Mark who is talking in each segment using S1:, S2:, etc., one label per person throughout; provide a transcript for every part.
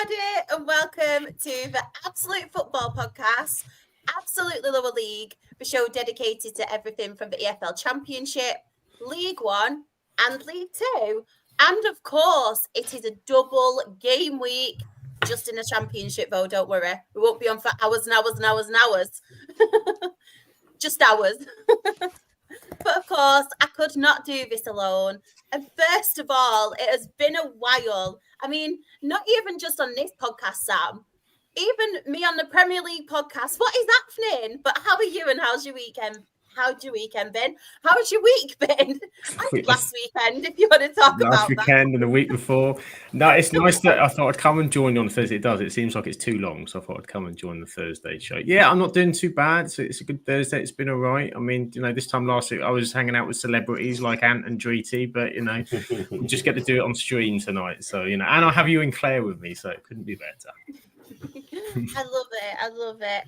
S1: everybody, and welcome to the Absolute Football Podcast, Absolutely Lower League, the show dedicated to everything from the EFL Championship, League One, and League Two. And of course, it is a double game week, just in the Championship, though, don't worry. We won't be on for hours and hours and hours and hours. Just hours. But of course, I could not do this alone. And first of all, it has been a while. I mean, not even just on this podcast, Sam. Even me on the Premier League podcast. What is happening? But how are you and how's your weekend? How's your weekend been? How's your week been? Last weekend, if you want to talk about
S2: last weekend and the week before. No, it's nice that I thought I'd come and join you on Thursday. It does. It seems like it's too long, so I thought I'd come and join the Thursday show. Yeah, I'm not doing too bad. So it's a good Thursday. It's been all right. I mean, this time last week I was hanging out with celebrities like Ant and Dreety, but we just get to do it on stream tonight. So and I have you and Claire with me, so it couldn't be better.
S1: I love it.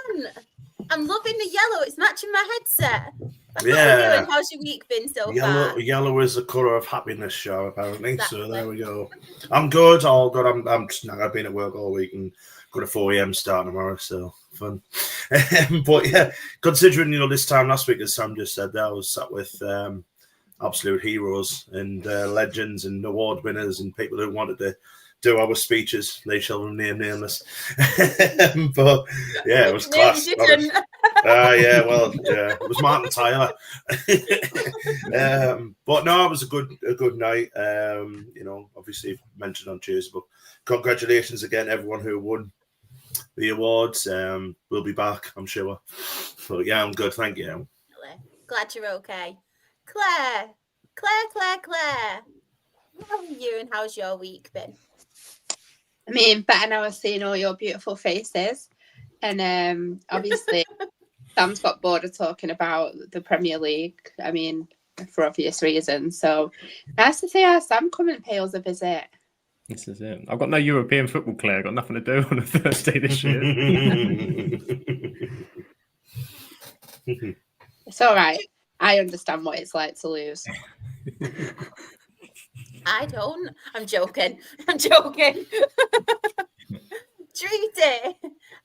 S1: And I'm loving the yellow. It's matching my headset.
S3: Yeah.
S1: And how's your week been so
S3: far? Yellow is the colour of happiness, show apparently. Exactly. So there we go. I'm good. All good. I'm just not. I've been at work all week and got a 4 a.m. start tomorrow, so fun. But yeah, considering this time last week, as Sam just said, I was sat with absolute heroes and legends and award winners and people who wanted to do our speeches. They shall remain nameless. But yeah, it was class. It was Martin Tyler. But no, it was a good night. Obviously mentioned on Tuesday, but congratulations again, everyone who won the awards. We'll be back, I'm sure. But yeah, I'm good. Thank you.
S1: Glad you're okay. Claire. How are you and how's your week been?
S4: I mean, better now I've seen all your beautiful faces. And obviously, Sam's got bored of talking about the Premier League. I mean, for obvious reasons. So, nice to see Sam come and pay us a visit.
S2: This is it. I've got no European football, Claire. I've got nothing to do on a Thursday this year.
S4: It's all right. I understand what it's like to lose.
S1: I don't. I'm joking. Dreety,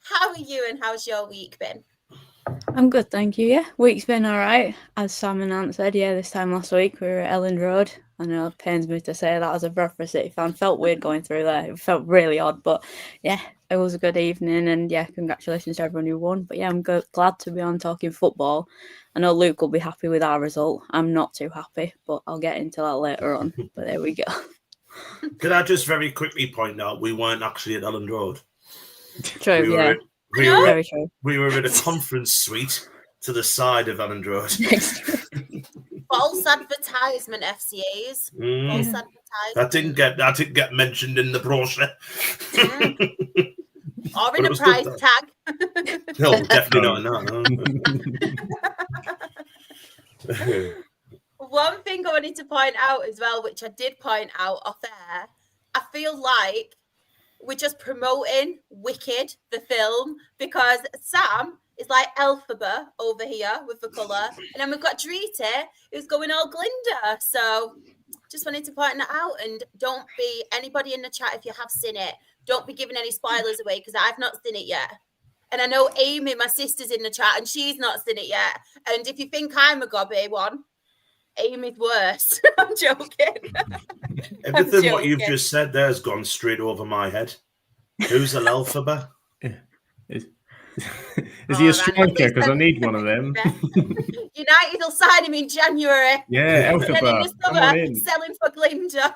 S1: how are you and how's your week been?
S5: I'm good, thank you. Yeah, week's been all right. As Sam and Ant said, this time last week we were at Elland Road. I know it pains me to say that as a Bradford City fan. Felt weird going through there. It felt really odd, but yeah, it was a good evening. And yeah, congratulations to everyone who won. But yeah, I'm glad to be on talking football. I know Luke will be happy with our result. I'm not too happy, but I'll get into that later on. But there we go.
S3: Could I just very quickly point out we weren't actually at Elland Road?
S5: True,
S3: very
S5: true.
S3: We were in a conference suite to the side of Elland Road.
S1: False advertisement, FCAs. False advertisement.
S3: That didn't get mentioned in the brochure.
S1: Or in a price tag.
S3: No, definitely not in that.
S1: One thing I wanted to point out as well, which I did point out off air, I feel like we're just promoting Wicked, the film, because Sam is like Elphaba over here with the colour. And then we've got Dreety, who's going all Glinda. So just wanted to point that out. And don't be anybody in the chat, if you have seen it, don't be giving any spoilers away because I've not seen it yet. And I know Amy, my sister's in the chat, and she's not seen it yet. And if you think I'm a gobby one, Amy's worse. I'm joking.
S3: Everything what you've just said there has gone straight over my head. Who's an Elphaba?
S2: Is he a striker? Because I need one of them.
S1: United will sign him in January.
S2: Yeah, Elphaba.
S1: In the summer, selling for Glinda.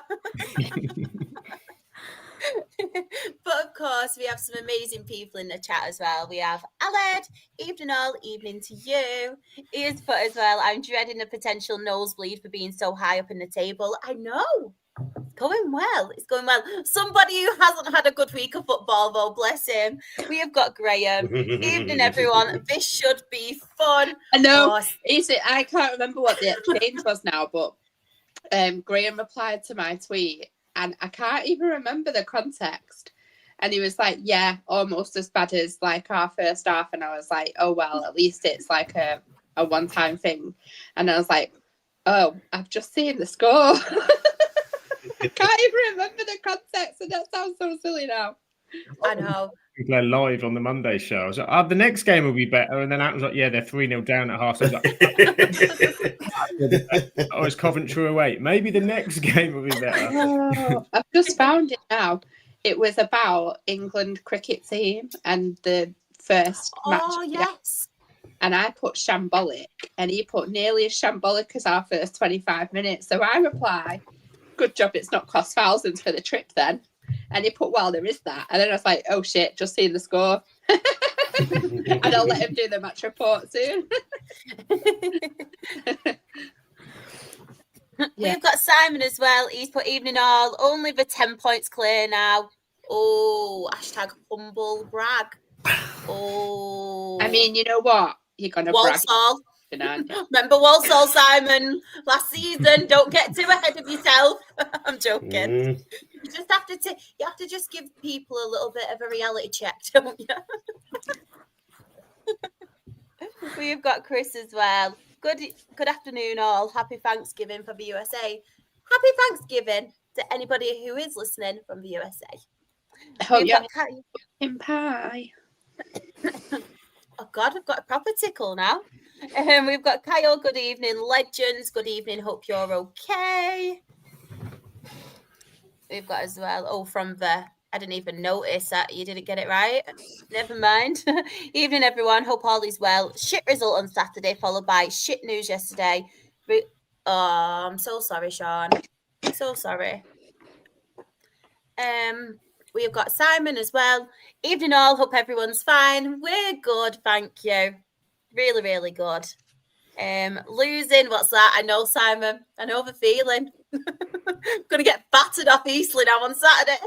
S1: But of course, we have some amazing people in the chat as well. We have Aled, evening all, evening to you. Ian's put as well, I'm dreading a potential nosebleed for being so high up in the table. I know. It's going well. Somebody who hasn't had a good week of football, though, bless him. We have got Graham. Evening, everyone. This should be fun.
S4: I know. I can't remember what the exchange was now, but Graham replied to my tweet. And I can't even remember the context. And he was like, yeah, almost as bad as like our first half. And I was like, oh, well, at least it's like a one-time thing. And I was like, oh, I've just seen the score. can't even remember the context, and that sounds so silly now.
S1: I know.
S2: People are live on the Monday show. I was like, the next game will be better. And then Ant was like, yeah, they're 3-0 down at half. So I was like, oh, it's Coventry away. Maybe the next game will be better.
S4: Oh, I've just found it now. It was about England cricket team and the first match.
S1: Oh, yes.
S4: And I put shambolic, and he put nearly as shambolic as our first 25 minutes. So I reply, good job it's not cost thousands for the trip then. And he put, well, there is that. And then I was like, oh shit, just seen the score. And I'll let him do the match report soon.
S1: We've got Simon as well. He's put evening all, only the 10 points clear now. Oh, hashtag humble brag. Oh.
S4: I mean, you know what? You're going to
S1: Walsall.
S4: brag.
S1: Remember Walsall, Simon, last season. Don't get too ahead of yourself. I'm joking. You just have to you have to just give people a little bit of a reality check, don't you? We've got Chris as well. Good afternoon, all. Happy Thanksgiving from the USA. Happy Thanksgiving to anybody who is listening from the USA.
S4: I hope you're in pie.
S1: Oh God, we've got a proper tickle now. We've got Kyle, good evening. Legends, good evening. Hope you're okay. We've got as well, from the, I didn't even notice that you didn't get it right. Never mind. Evening, everyone. Hope all is well. Shit result on Saturday, followed by shit news yesterday. Oh, I'm so sorry, Sean. So sorry. We've got Simon as well. Evening all. Hope everyone's fine. We're good, thank you. Really, really good. Losing, what's that? I know, Simon. I know the feeling. Gonna get battered off Eastleigh now on Saturday.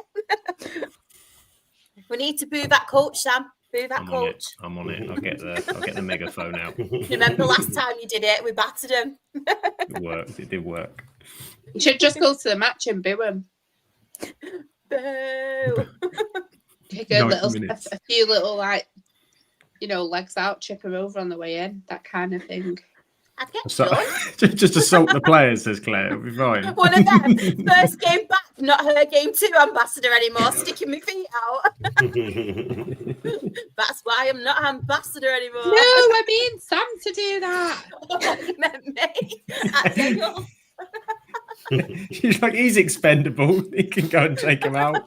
S1: We need to boo that coach, Sam. Boo that coach.
S2: I'm on it. I'll get the megaphone out.
S1: Remember last time you did it? We battered him.
S2: It worked. It did work.
S4: You should just go to the match and boo him.
S1: Boo.
S4: Take a few little legs out, chip him over on the way in, that kind of thing.
S1: I'd get
S2: just assault the players, says Claire. It'll be fine.
S1: One of them, first game back, not her game 2 ambassador anymore, sticking my feet out. That's why I'm not ambassador anymore.
S4: No, I mean Sam to do that.
S1: Meant me. At Dale.
S2: He's like, he's expendable. He can go and take him out.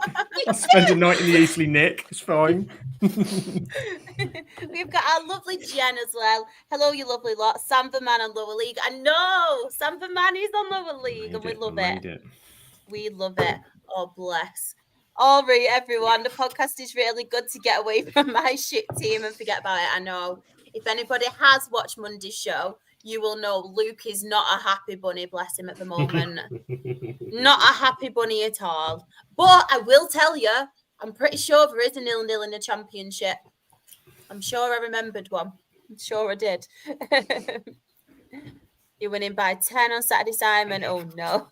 S2: I'll spend a night in the Eastleigh Nick. It's fine.
S1: We've got our lovely Jen as well. Hello, you lovely lot. Sam the Man on Lower League. I know. Sam the Man is on Lower League, and we love it. We love it. Oh, bless. All right, everyone. The podcast is really good to get away from my shit team and forget about it. I know. If anybody has watched Monday's show, you will know Luke is not a happy bunny, bless him, at the moment. Not a happy bunny at all. But I will tell you, I'm pretty sure there is a 0-0 in the championship. I'm sure I remembered one. I'm sure I did. You're winning by 10 on Saturday, Simon. Oh, no.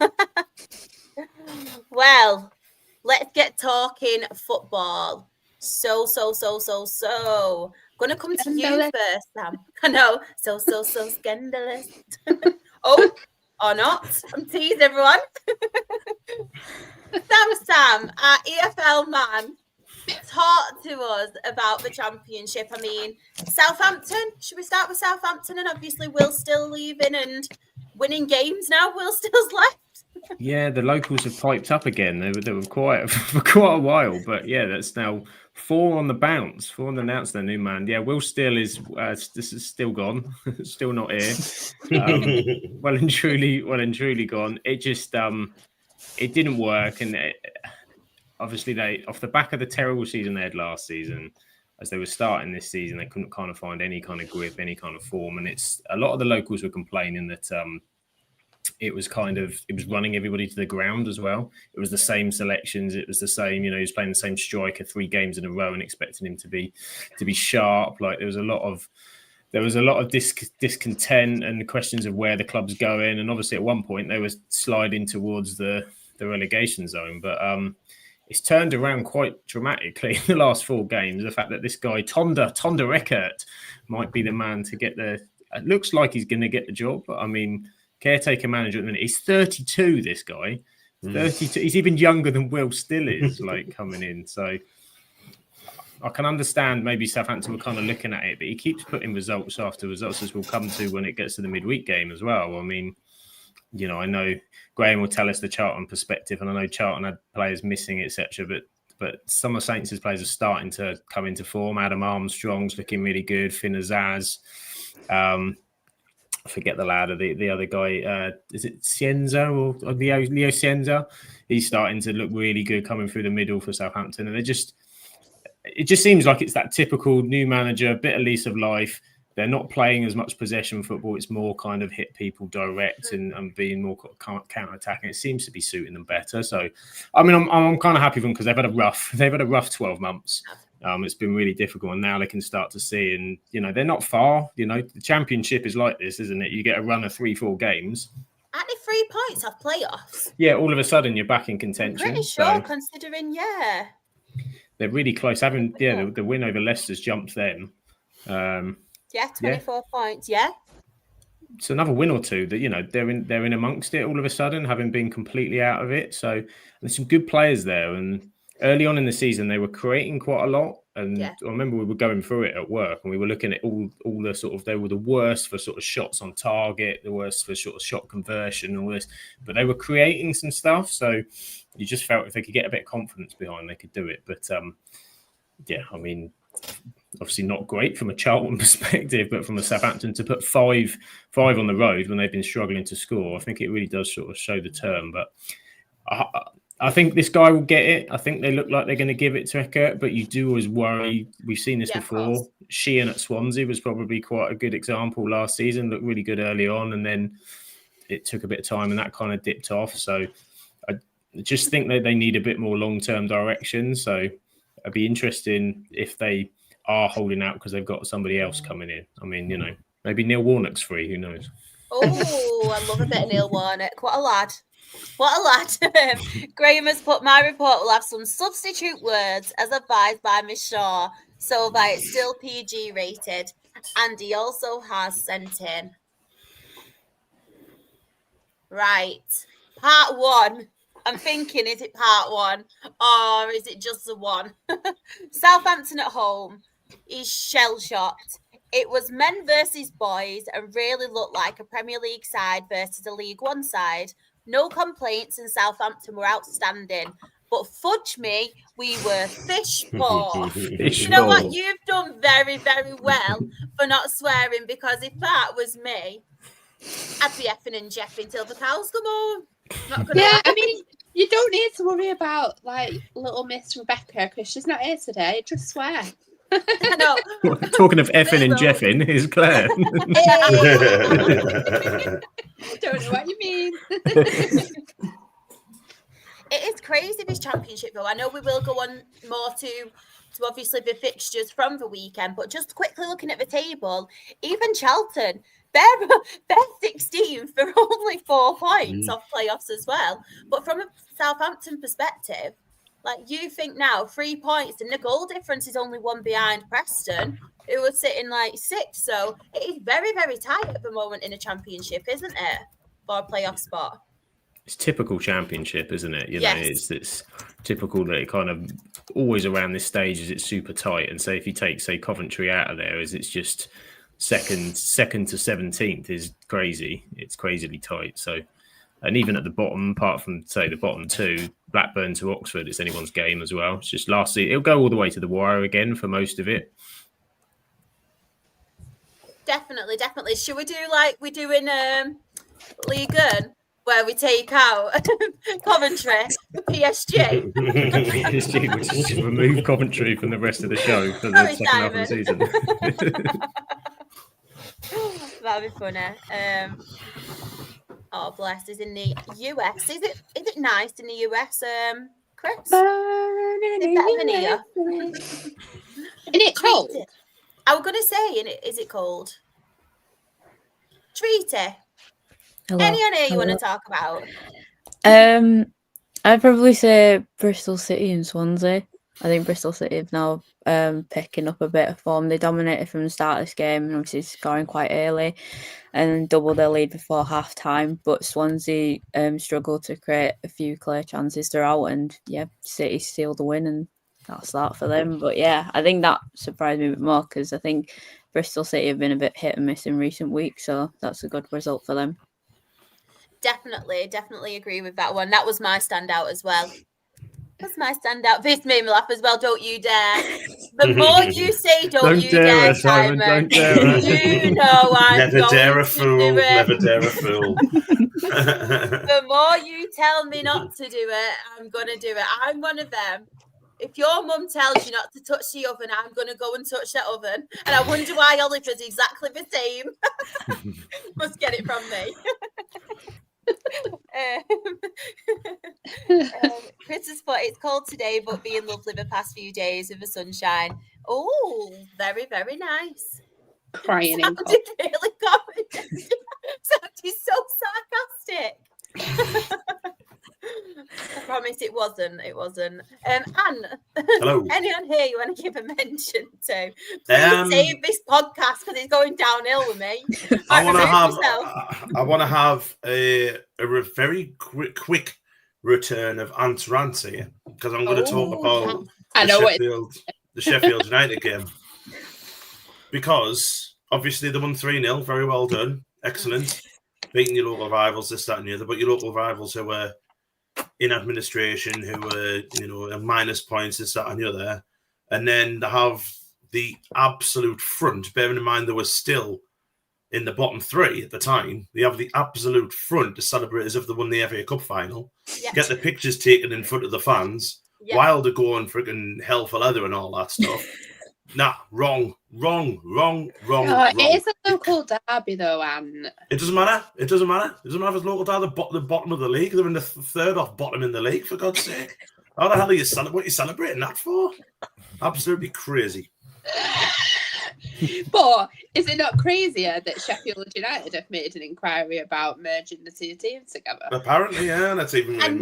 S1: Well, let's get talking football. So. Going to come to you first, Sam. I know. So scandalous. Oh, or not. I'm teasing everyone. Sam, our EFL man, talk to us about the championship. I mean, Southampton. Should we start with Southampton? And obviously, Will's still leaving and winning games now. Will still's left.
S2: Yeah, the locals have piped up again. They were quiet for quite a while, but yeah, that's now 4 on the bounce. 4 on the announce their new man. Yeah, Will Still is this is still gone, still not here. Well and truly gone. It just it didn't work, and obviously they, off the back of the terrible season they had last season, as they were starting this season, they couldn't kind of find any kind of grip, any kind of form, and it's a lot of the locals were complaining that it was running everybody to the ground as well. It was the same selections. It was the same, he was playing the same striker 3 games in a row and expecting him to be sharp. Like there was a lot of discontent and questions of where the club's going. And obviously at one point they were sliding towards the relegation zone. But it's turned around quite dramatically in the last 4 games. The fact that this guy, Tonda Eckert, might be the man to get it looks like he's going to get the job. But I mean, caretaker manager at the minute. He's 32, this guy. 32. He's even younger than Will still is, like, coming in. So I can understand maybe Southampton were kind of looking at it, but he keeps putting results after results, as we'll come to when it gets to the midweek game as well. I mean, you know, I know Graham will tell us the Charlton perspective, and I know Charlton had players missing, etc. But some of Saints' players are starting to come into form. Adam Armstrong's looking really good. Finn Azaz. I forget the lad of the other guy. Is it Cienza or Leo Cienza? He's starting to look really good coming through the middle for Southampton, and it just seems like it's that typical new manager, bit of lease of life. They're not playing as much possession football. It's more kind of hit people direct and being more counter-attacking. It seems to be suiting them better. So, I mean, I'm kind of happy for them because they've had a rough 12 months. It's been really difficult, and now they can start to see. And you know, they're not far. You know, the Championship is like this, isn't it? You get a run of 3-4 games.
S1: Aren't they 3 points off playoffs?
S2: Yeah, all of a sudden you're back in contention.
S1: I'm pretty sure, considering, yeah.
S2: They're really close. The win over Leicester's jumped them.
S1: 24 points. Yeah.
S2: It's another win or two that, you know, they're in amongst it all of a sudden, having been completely out of it. So there's some good players there. And early on in the season, they were creating quite a lot. And I remember we were going through it at work, and we were looking at all the sort of, they were the worst for sort of shots on target, the worst for sort of shot conversion and all this. But they were creating some stuff. So you just felt if they could get a bit of confidence behind, they could do it. But I mean, obviously not great from a Charlton perspective, but from a Southampton to put five on the road when they've been struggling to score, I think it really does sort of show the turn. But I think this guy will get it. I think they look like they're going to give it to Eckert, but you do always worry. We've seen this before. Sheehan at Swansea was probably quite a good example last season. Looked really good early on, and then it took a bit of time, and that kind of dipped off. So I just think that they need a bit more long-term direction. So it'd be interesting if they are holding out because they've got somebody else coming in. I mean, you know, maybe Neil Warnock's free. Who knows?
S1: Oh, I love a bit of Neil Warnock. What a lad. What a lad. Graham has put, my report will have some substitute words as advised by Miss Shaw. So that it's still PG rated. And he also has sent in. Right. Part 1. I'm thinking, is it part 1 or is it just the one? Southampton at home. He's shell-shocked. It was men versus boys and really looked like a Premier League side versus a League One side. No complaints, and Southampton were outstanding. But fudge me, we were fish poor. You know what? You've done very, very well for not swearing, because if that was me, I'd be effing and jeffing till the cows come home.
S4: I mean, you don't need to worry about like little Miss Rebecca because she's not here today. Just swear.
S1: No.
S2: Talking of effing and jeffing, is Claire.
S4: Don't know what you mean.
S1: It is crazy, this Championship, though. I know we will go on more to obviously the fixtures from the weekend, but just quickly looking at the table, even Charlton, they're 16th for only 4 points off playoffs as well. But from a Southampton perspective, like, you think now 3 points, and the goal difference is only 1 behind Preston, who was sitting like 6th. So it is very, very tight at the moment in a Championship, isn't it, for a playoff spot?
S2: It's typical Championship, isn't it? You know, it's typical that it kind of always around this stage is it's super tight. And so if you take, say, Coventry out of there, it's just second to 17th is crazy. It's crazily tight. So, and even at the bottom, apart from, say, the bottom 2, Blackburn to Oxford, it's anyone's game as well. It's just last season. It'll go all the way to the wire again for most of it.
S1: Definitely. Should we do like we do in League One, where we take out Coventry, PSG?
S2: PSG, which is just remove Coventry from the rest of the show for the second half of the season.
S1: That'd be funny. Oh, bless. Is in the US. Is it nice in the US, Chris? Is that than here?
S4: Isn't it cold?
S1: I was going to say, is it cold? Treaty.
S5: Hello.
S1: Any on here you want to talk about?
S5: I'd probably say Bristol City and Swansea. I think Bristol City have now picking up a bit of form. They dominated from the start of this game and obviously scoring quite early and doubled their lead before half time. But Swansea struggled to create a few clear chances throughout, and City sealed the win, and that's that for them. But I think that surprised me a bit more because I think Bristol City have been a bit hit and miss in recent weeks, so that's a good result for them.
S1: Definitely agree with that one. That was my standout as well. That's my standout. This made me laugh as well. Don't you dare. The more you say don't you dare, Simon,
S2: don't dare her.
S1: you know I'm
S3: Never
S1: going
S3: dare a
S1: to
S3: fool.
S1: do it.
S3: Never dare a fool.
S1: The more you tell me not to do it, I'm going to do it. I'm one of them. If your mum tells you not to touch the oven, I'm going to go and touch that oven. And I wonder why Oliver's exactly the same. Must get it from me. Chris has put, it's cold today, but being lovely the past few days with the sunshine. Oh, very, very nice.
S4: Crying in
S1: Sounded really common. Sounded so sarcastic. I promise it wasn't. Anne,
S3: hello.
S1: Anyone here you want to give a mention to? Please save this podcast because it's going downhill with me.
S3: I want to have a very quick return of Ant's rant here because I'm going to talk about the Sheffield United game because obviously they won 3-0. Very well done, excellent, beating your local rivals, this, that, and the other. But your local rivals who were in administration, who were minus points, this, that, and the other, and then to have the absolute front, bearing in mind they were still in the bottom three at the time, they have the absolute front to celebrate as if they won the FA Cup final, get the pictures taken in front of the fans while they're going freaking hell for leather and all that stuff. Nah, wrong.
S4: It is a local derby though, and
S3: it doesn't matter. It doesn't matter if it's local derby, the bottom of the league. They're in the third off bottom in the league, for God's sake. How the hell are you what are you celebrating that for? Absolutely crazy.
S4: But is it not crazier that Sheffield United have made an inquiry about merging the two teams together?
S3: Apparently, that's even
S2: mad,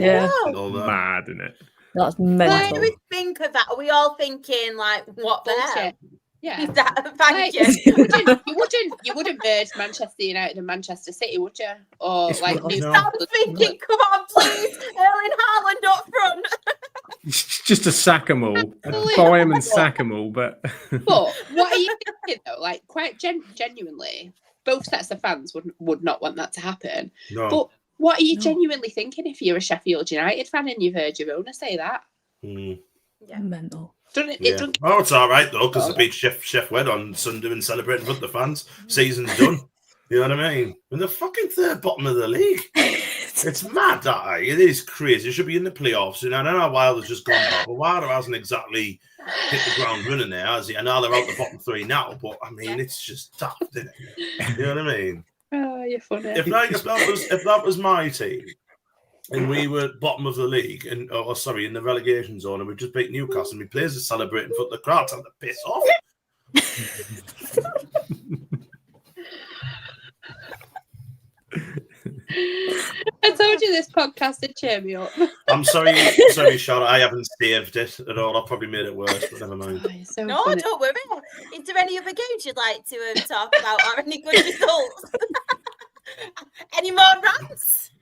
S2: isn't it?
S5: That's mental.
S1: Why do we think of that? Are we all thinking like, what the hell?
S4: Yeah.
S1: Is that, thank you.
S4: You wouldn't merge Manchester United and Manchester City, would you? Or
S3: It's
S4: like
S1: Stop thinking, come on, please. Erling Haaland up front.
S2: Just to sack them all. Buy them and sack them all. But
S4: what are you thinking though? Like quite genuinely, both sets of fans would not want that to happen.
S3: No.
S4: But what are you genuinely thinking if you're a Sheffield United fan and you've heard your owner say that?
S1: Yeah.
S5: Mental.
S3: Oh, it's all right though because they beat Chef Wed on Sunday and celebrating with the fans. Season's done. You know what I mean? In the fucking third bottom of the league. It's mad, that it is crazy. It should be in the playoffs. And I don't know how Wilder's just gone back, but Wilder hasn't exactly hit the ground running there, has he? I know they're out the bottom three now, but I mean, it's just tough, isn't it? You know what I mean?
S4: Oh, you're funny.
S3: If that was my team, and we were bottom of the league, in the relegation zone, and we just beat Newcastle, and we players are celebrating in front of the crowd, time to piss off.
S4: I told you this podcast would cheer me up.
S3: I'm sorry, Charlotte. I haven't saved it at all. I probably made it worse, but never mind.
S1: No,
S4: funny.
S1: don't worry. Is there any other games you'd like to talk about or any good results? Any more rants?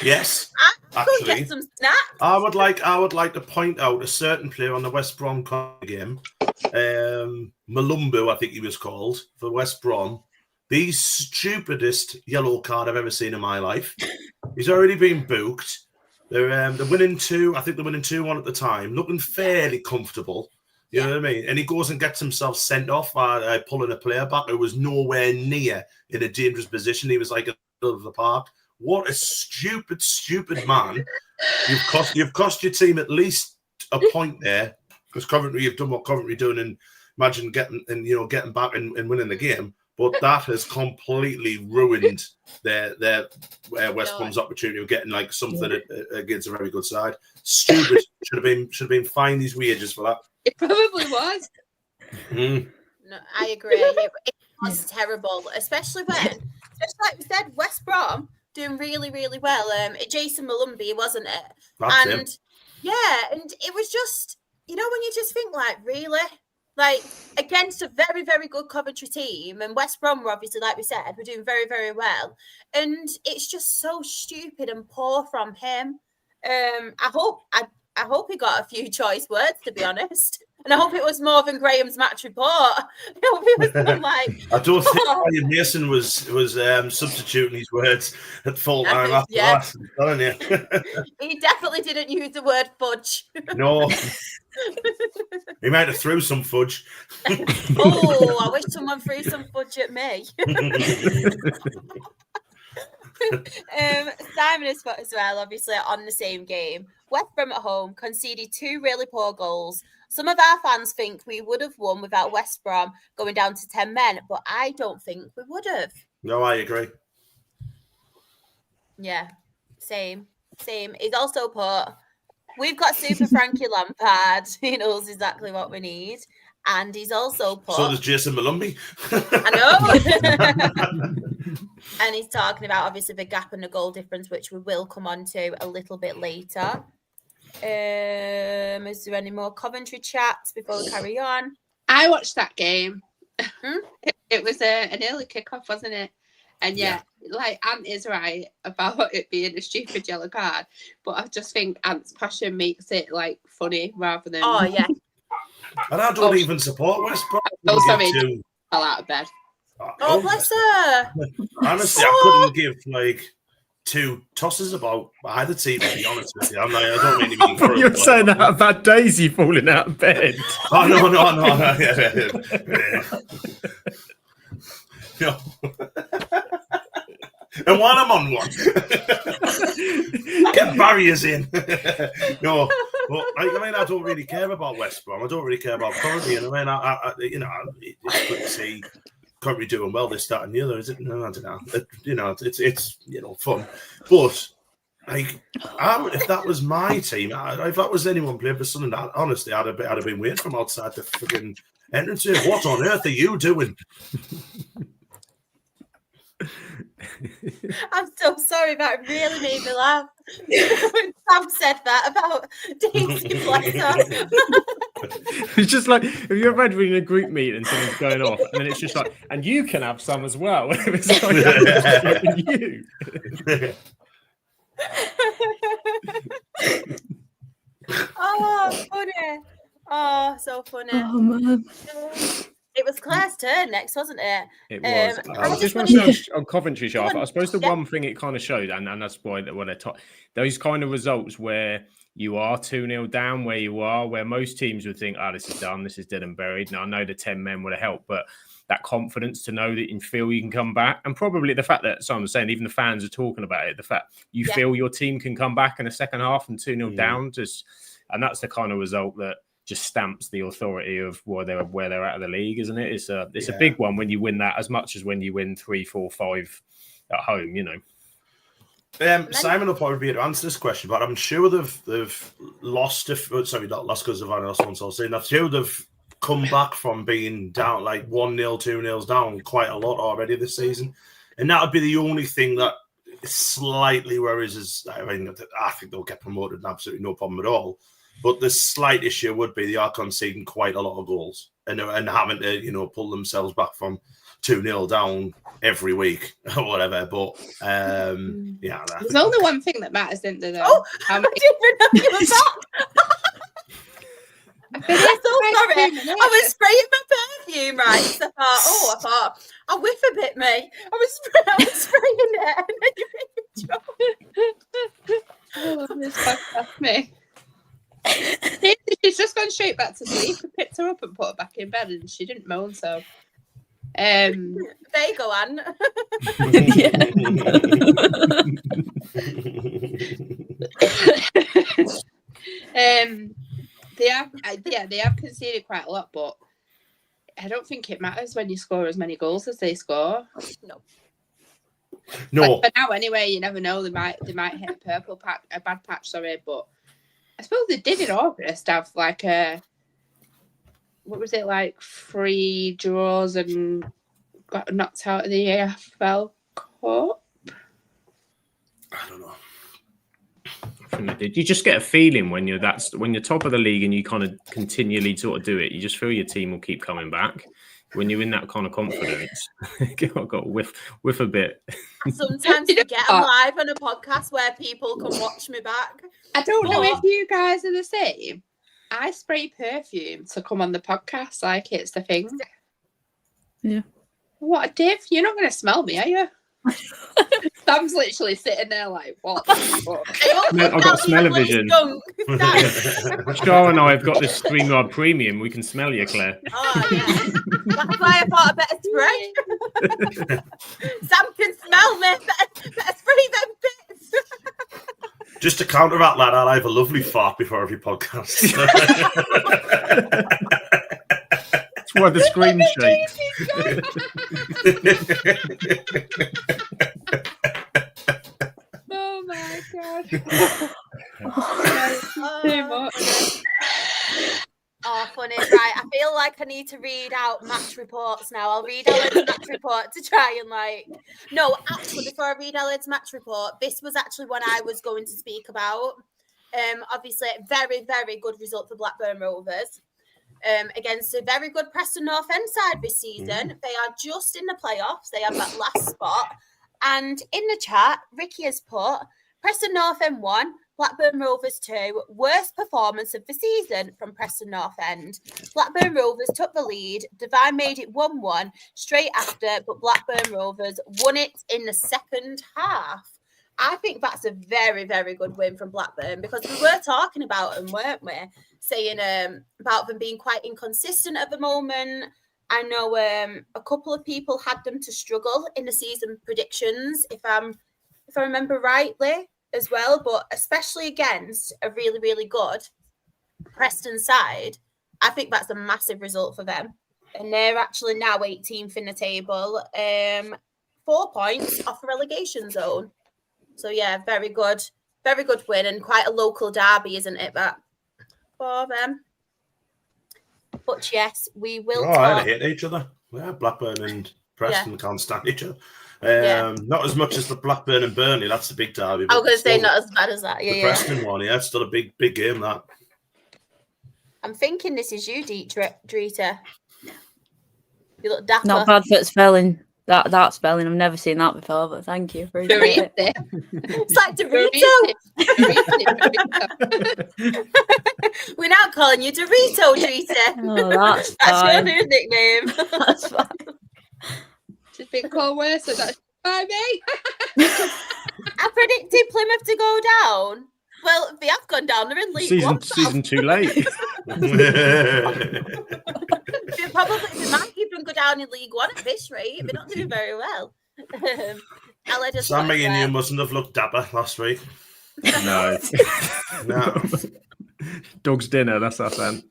S3: Yes,
S1: I could get some snacks.
S3: I would like to point out a certain player on the West Brom game, Malumbu, I think he was called, for West Brom. The stupidest yellow card I've ever seen in my life. He's already been booked. They're winning 2. I think they're winning 2-1 at the time, looking fairly comfortable. You know what I mean? And he goes and gets himself sent off by pulling a player back who was nowhere near in a dangerous position. He was like in the middle of the park. What a stupid man. You've cost your team at least a point there because Coventry have done what Coventry doing and imagine getting back and winning the game. But that has completely ruined their West Brom's opportunity of getting like something against a very good side. Stupid. should have been fined these wages for that.
S4: It probably was.
S1: No, I agree. It was terrible, especially like we said, West Brom doing really, really well. Jason Malumbi, wasn't it?
S3: That's him.
S1: And it was just you know, when you just think, like, really? Like, against a very, very good Coventry team, and West Brom were obviously, like we said, we're doing very, very well. And it's just so stupid and poor from him. I hope he got a few choice words, to be honest. And I hope it was more than Graham's match report. I hope it was some, like...
S3: I don't think Ryan Mason was substituting his words at full time after that. I'm telling you.
S1: He definitely didn't use the word fudge.
S3: No. He might have threw some fudge.
S1: Oh, I wish someone threw some fudge at me. Simon has put as well, obviously, on the same game. West Brom at home conceded 2 really poor goals. Some of our fans think we would have won without West Brom going down to 10 men, but I don't think we would have.
S3: No, I agree.
S1: Yeah, same. He's also put, we've got Super Frankie Lampard. He knows exactly what we need. And he's also put...
S3: So does Jason Malumbi.
S1: I know. And he's talking about, obviously, the gap and the goal difference, which we will come on to a little bit later. Is there any more Coventry chats before we carry on?
S4: I watched that game. It was an early kickoff, wasn't it? And like Ant is right about it being a stupid yellow card, but I just think Ant's passion makes it like funny rather than.
S1: Oh yeah.
S3: And I don't even support West Brom.
S4: Oh, sorry, fell out of bed.
S1: Oh, bless her.
S3: Honestly, I couldn't give like 2 tosses about either team, to be honest with you. I'm like, I don't really mean
S2: you're saying that about Daisy falling out of bed.
S3: Oh, no. No. And while I'm on one, get barriers in. No, but I don't really care about West Brom. I don't really care about Coventry. And it's good to see Coventry doing well. This, that, and the other. Is it? No, I don't know. It's fun. But if that was my team, if that was anyone playing for Sunderland, honestly, I'd have been waiting from outside the fucking entrance here. What on earth are you doing?
S1: I'm so sorry, that really made me laugh. When Sam said that about Daisy Blesser.
S2: It's just like, have you ever had in a group meeting and someone's going off, and then it's just like, and you can have some as well. It's like, you.
S1: Oh, funny. Oh, so funny.
S5: Oh, man.
S1: It was Claire's turn next, wasn't it?
S2: It was. I just want to say on Coventry, Sharp, I suppose the one thing it kind of showed, and that's why they're top, those kind of results where you are 2-0 down where you are, where most teams would think, this is done, this is dead and buried. Now, I know the 10 men would have helped, but that confidence to know that you feel you can come back, and probably the fact that someone was saying, even the fans are talking about it, the fact you feel your team can come back in the second half and 2-0 down, and that's the kind of result that just stamps the authority of where they're at of the league, isn't it? It's a big one when you win that, as much as when you win 3, 4, 5 at home,
S3: Simon will probably be able to answer this question, but I'm sure they've lost. Not lost because of anyone else. I'm saying I'm sure they've come back from being down like 1-0, 2-0 down quite a lot already this season, and that would be the only thing that slightly worries us. I think they'll get promoted, and absolutely no problem at all. But the slight issue would be they are conceding quite a lot of goals and having to, pull themselves back from 2-0 down every week or whatever. But
S4: there's only one thing that matters, isn't there? Though?
S1: Oh, I didn't know you were back. I'm so sorry. I was spraying my perfume, right? So I thought, I'll whiff a bit, mate. I was spraying it, and then you made me drop.
S4: I love this podcast, me. She's just gone straight back to sleep. I picked her up and put her back in bed, and she didn't moan. So,
S1: there you go, Anne.
S4: They have conceded quite a lot, but I don't think it matters when you score as many goals as they score.
S3: No.
S4: But for now, anyway, you never know. They might hit a bad patch. Sorry, but. I suppose they did in August have like what was it, like 3 draws and got knocked out of the EFL Cup?
S3: I don't know.
S2: think they did. You just get a feeling when you're top of the league and you kind of continually sort of do it. You just feel your team will keep coming back. When you're in that kind of confidence, I've got whiff a bit.
S1: I sometimes forget I'm live on a podcast where people can watch me back.
S4: I don't know if you guys are the same. I spray perfume to come on the podcast like it's the thing.
S5: Yeah.
S4: What a div. You're not going to smell me, are you? Sam's literally sitting there like, what the fuck?
S2: I've got smell-o-vision. Char and I have got this StreamYard Premium. We can smell you, Claire.
S1: Oh, yeah. That's why I thought I better spray. Sam can smell me. Better spray them bits.
S3: Just to counteract that, I'll have a lovely fart before every podcast.
S2: That's why the screen shakes.
S4: Oh my god.
S1: Too much. Oh, funny. Right, I feel like I need to read out match reports now. I'll read Ellen's match report to try and No, actually, before I read Ellen's match report, this was actually one I was going to speak about. Obviously, very, very good result for Blackburn Rovers. Against a very good Preston North End side this season. They are just in the playoffs. They have that last spot. And in the chat, Ricky has put Preston North End 1, Blackburn Rovers 2, worst performance of the season from Preston North End. Blackburn Rovers took the lead. Devine made it 1-1 straight after, but Blackburn Rovers won it in the second half. I think that's a very, very good win from Blackburn because we were talking about them, weren't we? Saying about them being quite inconsistent at the moment. I know a couple of people had them to struggle in the season predictions, if I remember rightly as well, but especially against a really, really good Preston side, I think that's a massive result for them. And they're actually now 18th in the table, 4 points off the relegation zone. So yeah, very good win and quite a local derby, isn't it, that for them? But yes, we will talk.
S3: They hate each other. Yeah, Blackburn and Preston can't stand each other.
S1: Yeah.
S3: Not as much as the Blackburn and Burnley. That's the big derby.
S1: I was going to say not as bad as that. Yeah,
S3: the Preston one, it's still a big game, that.
S1: I'm thinking this is you, Drita. You look dapper.
S5: Not bad for spelling. That spelling, I've never seen that before, but thank you for it.
S1: It's like Dorito. We're now calling you Dorito, Drita.
S5: Oh, that's
S1: your
S5: fine.
S1: new nickname.
S5: That's fine.
S4: She's been called worse, so that's by me.
S1: I predicted Plymouth to go down. Well, they have gone down. They're in League One.
S2: Season too late.
S1: They might even go down in League One at this rate. They're not doing very well.
S3: Sam and you mustn't have looked dapper last week.
S2: No.
S3: No.
S2: Dog's dinner, that's us, Sam.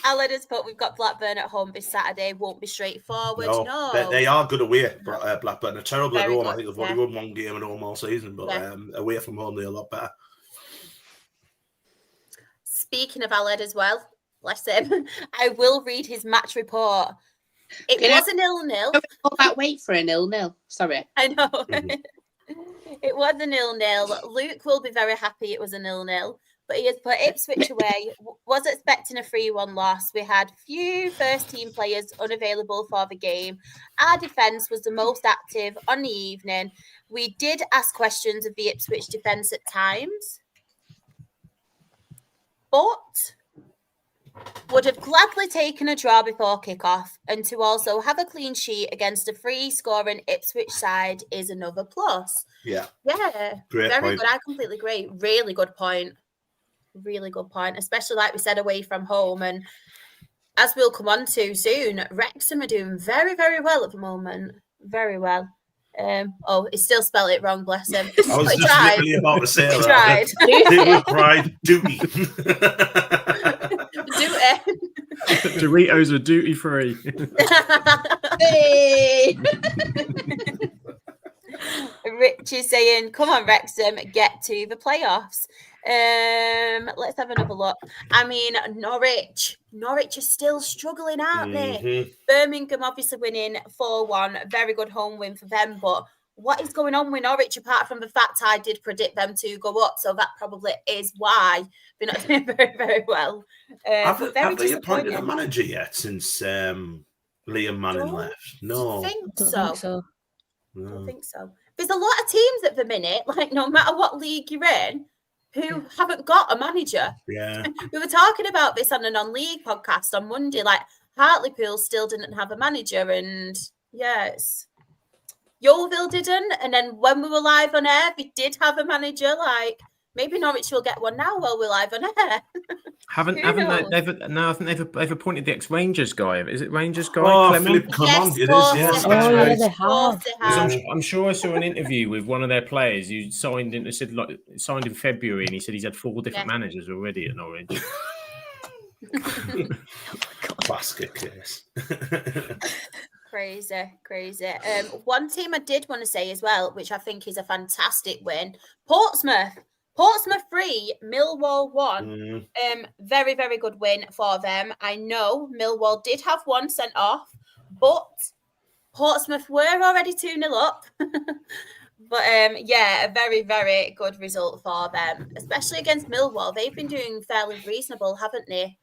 S1: Alan has put, we've got Blackburn at home this Saturday. Won't be straightforward. No.
S3: They are good away, Blackburn. They're terrible at
S1: Very
S3: home.
S1: good,
S3: I think they've only won one game at home all season, but away from home, they're a lot better.
S1: Speaking of Aled as well, bless him, I will read his match report. It was a 0-0.
S4: I can't wait for a 0-0. Sorry.
S1: I know. It was a 0-0. Luke will be very happy it was a 0-0. But he has put Ipswich away. Was expecting a 3-1 loss. We had few first-team players unavailable for the game. Our defence was the most active on the evening. We did ask questions of the Ipswich defence at times, but would have gladly taken a draw before kick-off, and to also have a clean sheet against a free-scoring Ipswich side is another plus.
S3: Yeah.
S1: Great
S3: point.
S1: Good. I completely agree. Really good point. Really good point, especially like we said, away from home. And as we'll come on to soon, Wrexham are doing very, very well at the moment. Very well. He still spelled it wrong, bless him.
S3: I was just literally about to say
S1: that.
S3: He tried. Duty.
S2: Doritos are duty free.
S1: Hey! Rich is saying, come on, Wrexham, get to the playoffs. Let's have another look. I mean, Norwich are still struggling, aren't they? Birmingham obviously winning 4-1, very good home win for them, but what is going on with Norwich, apart from the fact I did predict them to go up. So that probably is why they're not doing very, very well.
S3: Have
S1: Very
S3: they appointed
S1: disappointing.
S3: a manager yet since Liam Manning left? No.
S1: Think
S5: I don't
S1: so.
S5: think so.
S1: I don't think so. There's a lot of teams at the minute, like no matter what league you're in, who haven't got a manager.
S3: Yeah.
S1: We were talking about this on a non-league podcast on Monday. Like Hartlepool still didn't have a manager, and yes, Yeovil didn't. And then when we were live on air, we did have a manager. Like maybe Norwich will get one now while we're live on air.
S2: Haven't I think they've appointed the ex-Rangers guy. Is it Rangers guy?
S3: Oh,
S2: Clement?
S3: Philip Clement.
S1: Yes,
S3: It
S1: of
S3: is. Yes,
S1: course
S3: that's
S1: they
S3: right.
S1: have.
S5: they
S1: Of course they
S2: Because
S1: have.
S2: I'm sure I saw an interview with one of their players who signed in. It said like signed in February, and he said he's had 4 different managers already at Norwich.
S3: Basket case.
S1: Crazy. One team I did want to say as well, which I think is a fantastic win, Portsmouth 3, Millwall 1. Very, very good win for them. I know Millwall did have one sent off, but Portsmouth were already 2-0 up. But a very, very good result for them, especially against Millwall. They've been doing fairly reasonable, haven't they?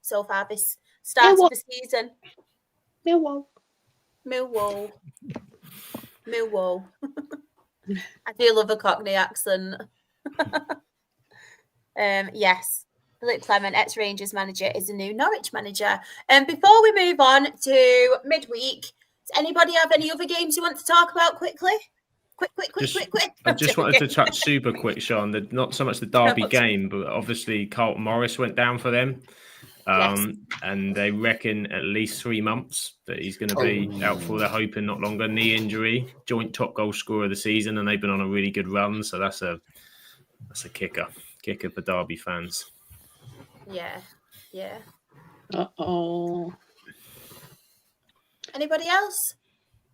S1: So far this start of the season. Millwall. I do love a Cockney accent. Yes, Philip Clement, ex-Rangers manager, is a new Norwich manager. And before we move on to midweek, does anybody have any other games you want to talk about quickly? Quick.
S2: I just wanted to touch super quick, Sean. Not so much the Derby game, but obviously Carlton Morris went down for them. And they reckon at least 3 months that he's going to be out for. They're hoping not longer. Knee injury, joint top goal scorer of the season, and they've been on a really good run. So that's a kicker for Derby fans.
S1: Yeah.
S4: Uh-oh.
S1: Anybody else?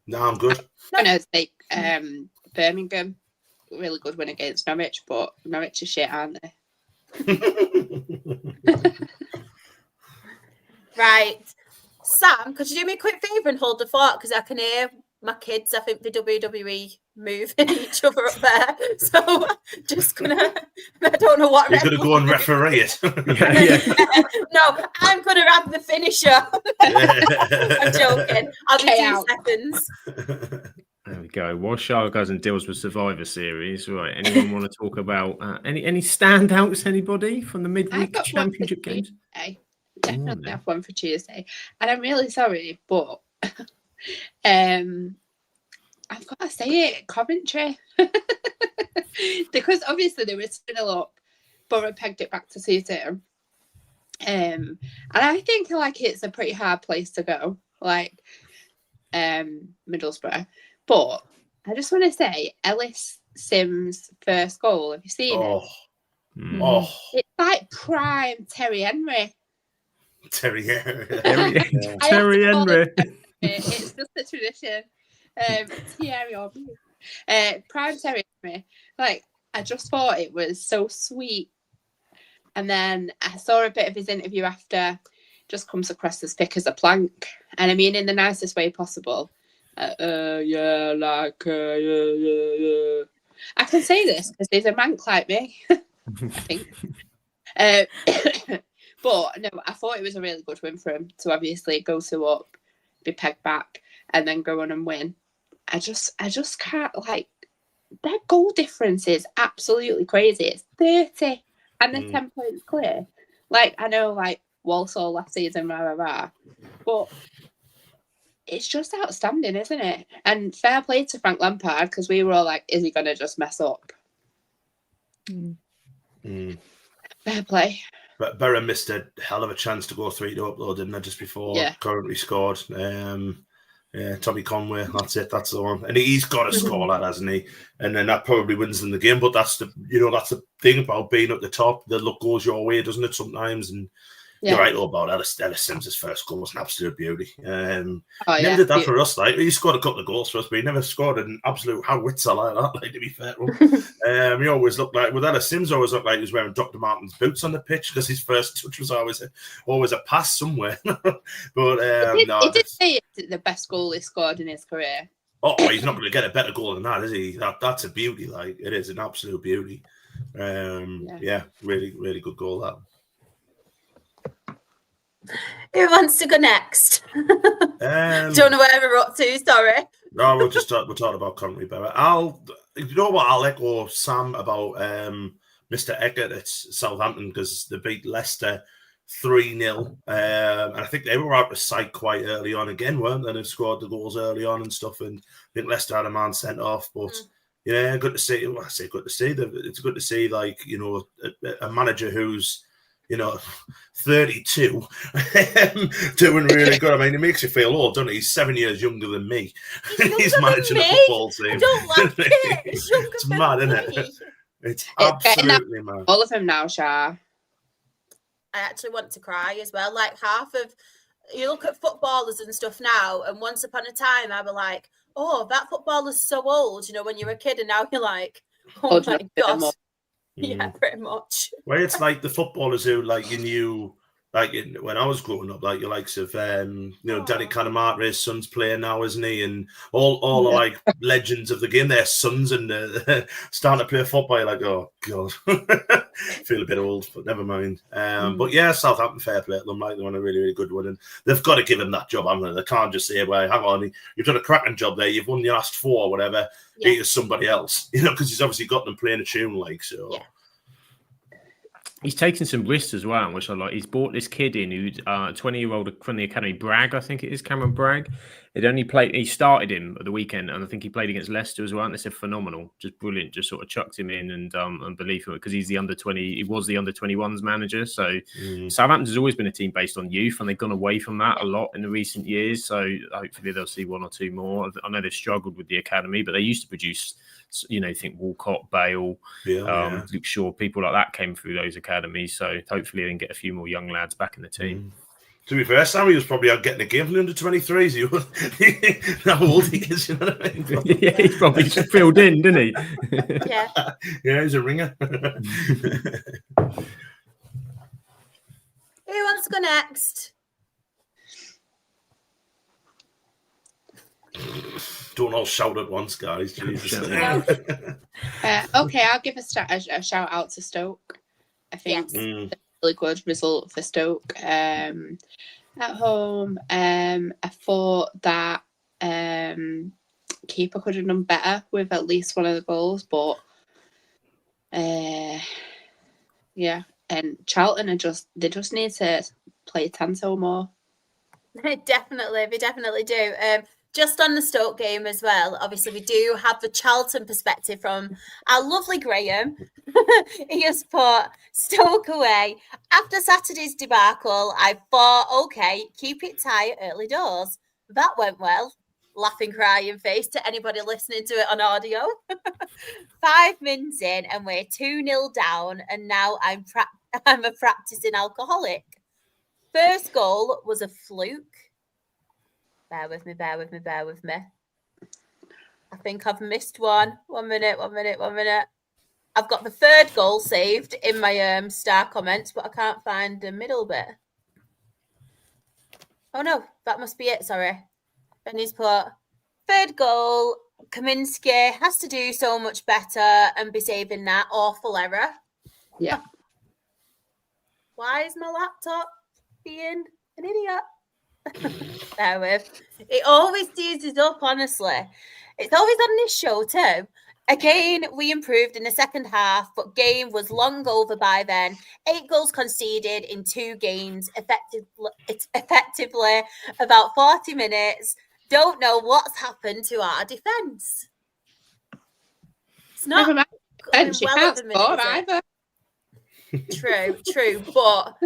S3: No, I'm good.
S4: I know it's like Birmingham, really good win against Norwich, but Norwich are shit, aren't they?
S1: Right. Sam, could you do me a quick favour and hold the fort? Because I can hear my kids, I think the WWE moving each other up there. So just gonna, I don't know what.
S3: You're going to go and referee it.
S1: No, I'm going to have the finisher. I'm joking. I'll be 2 seconds.
S2: There we go. While Charlotte goes and deals with Survivor Series, right? Anyone want to talk about any standouts? Anybody from the midweek championship games?
S4: Definitely have one for Tuesday, and I'm really sorry, but I've got to say it, Coventry, because obviously they were 2-0 up, Borough pegged it back to 2-2, and I think like it's a pretty hard place to go, like Middlesbrough, but I just want to say Ellis Sims' first goal. Have you seen it? It's like prime Terry Henry.
S3: Terry Henry.
S4: It's just a tradition. Thierry Henry. Prime Terry Henry. Like, I just thought it was so sweet. And then I saw a bit of his interview after, just comes across as thick as a plank. And I mean, in the nicest way possible. I can say this because he's a mank like me, I think. But no, I thought it was a really good win for him to obviously go 2 up, be pegged back, and then go on and win. I just can't, like, their goal difference is absolutely crazy. It's 30 and they're 10 points clear. Like, I know, like, Walsall last season, but it's just outstanding, isn't it? And fair play to Frank Lampard, because we were all like, is he going to just mess up? Fair play.
S3: But Berra missed a hell of a chance to go 3-2 up, though, didn't they, just before Currently scored. Tommy Conway, that's it, that's the one. And he's got to score that, hasn't he? And then that probably wins them the game. But that's the thing about being at the top. The luck goes your way, doesn't it, sometimes? And you're right about Ellis Sims' first goal was an absolute beauty. Never did that for us. Like, he scored a couple of goals for us, but he never scored an absolute howitzer like that, like, to be fair to him. He always looked like, with Ellis Sims, always looked like he was wearing Dr. Martin's boots on the pitch, because his first touch was always a pass somewhere. But
S4: he did say it's the best goal he scored in his career.
S3: Oh, he's not going to get a better goal than that, is he? That's a beauty. Like, it is an absolute beauty. Yeah, really, really good goal, that.
S1: Who wants to go next? Don't know where we're up to, sorry.
S3: No, we're talking about Coventry Borough. You know what, I'll echo Sam about Mr. Eckert at Southampton, because they beat Leicester 3-0. And I think they were out of sight quite early on again, weren't they? They scored the goals early on and stuff, and I think Leicester had a man sent off, but yeah, good to see. Well, I say good to see. It's good to see, like, you know, a manager who's, you know, 32, doing really good. I mean, it makes you feel old, doesn't it? He's 7 years younger than me. He's managing a football team.
S1: I don't like it.
S3: It's mad, isn't it? It's absolutely mad.
S4: All of them now, Shah.
S1: I actually want to cry as well. Like, half of, you look at footballers and stuff now, and once upon a time I was like, oh, that footballer's so old, you know, when you're a kid, and now you're like, oh my God. Yeah, pretty much.
S3: Well, it's like the footballers who, like, you knew, like, when I was growing up, like, your likes of, you know, Danny Canamar's son's playing now, isn't he? And all the, like, legends of the game, their sons, and starting to play football. You're like, oh, God. Feel a bit old, but never mind. But yeah, Southampton, fair play to them. Like, they're on a really, really good one. And they've got to give him that job, haven't they? They can't just say, well, hang on, you've done a cracking job there. You've won the last 4 or whatever. Yeah. Here's somebody else, you know, because he's obviously got them playing a tune, like, so. Yeah.
S2: He's taken some risks as well, which I like. He's brought this kid in who's 20-year-old from the academy, Bragg, I think it is, Cameron Bragg. He started him at the weekend, and I think he played against Leicester as well. And they said phenomenal, just brilliant, just sort of chucked him in and belief in it, because he's the under-20, he was the under-21s manager. So Southampton's always been a team based on youth, and they've gone away from that a lot in the recent years. So hopefully they'll see 1 or 2 more. I know they've struggled with the academy, but they used to produce, you know, think Walcott, Bale, Luke Shaw, people like that came through those academies. So hopefully they can get a few more young lads back in the team.
S3: To be fair, Sammy was probably out getting a game from the under-23s. How old he is, you know what I mean?
S2: Yeah, he's probably filled in, didn't he?
S1: Yeah.
S3: Yeah, he's a ringer.
S1: Who wants to go next?
S3: Don't all shout at once, guys. Jesus.
S4: Okay, I'll give a shout out to Stoke. I think it's a really good result for Stoke at home. I thought that keeper could have done better with at least one of the goals, but yeah. And Charlton they just need to play Tanto more.
S1: They definitely do. Just on the Stoke game as well, obviously we do have the Charlton perspective from our lovely Graham. He has put Stoke away. After Saturday's debacle, I thought, okay, keep it tight early doors. That went well. Laughing, crying face to anybody listening to it on audio. 5 minutes in and we're 2-0 down, and now I'm a practicing alcoholic. First goal was a fluke. Bear with me. I think I've missed one. 1 minute. I've got the third goal saved in my star comments, but I can't find the middle bit. Oh no, that must be it, sorry. Benny's put, third goal, Kaminsky has to do so much better and be saving that awful error.
S4: Yeah.
S1: Why is my laptop being an idiot? There with. It always seizes up, honestly. It's always on this show too. Again, we improved in the second half, but game was long over by then. 8 goals conceded in 2 games, effectively about 40 minutes. Don't know what's happened to our defence. It's not
S4: Never mind.
S1: going
S4: She
S1: well
S4: can't
S1: at the
S4: score
S1: minute,
S4: either.
S1: True, but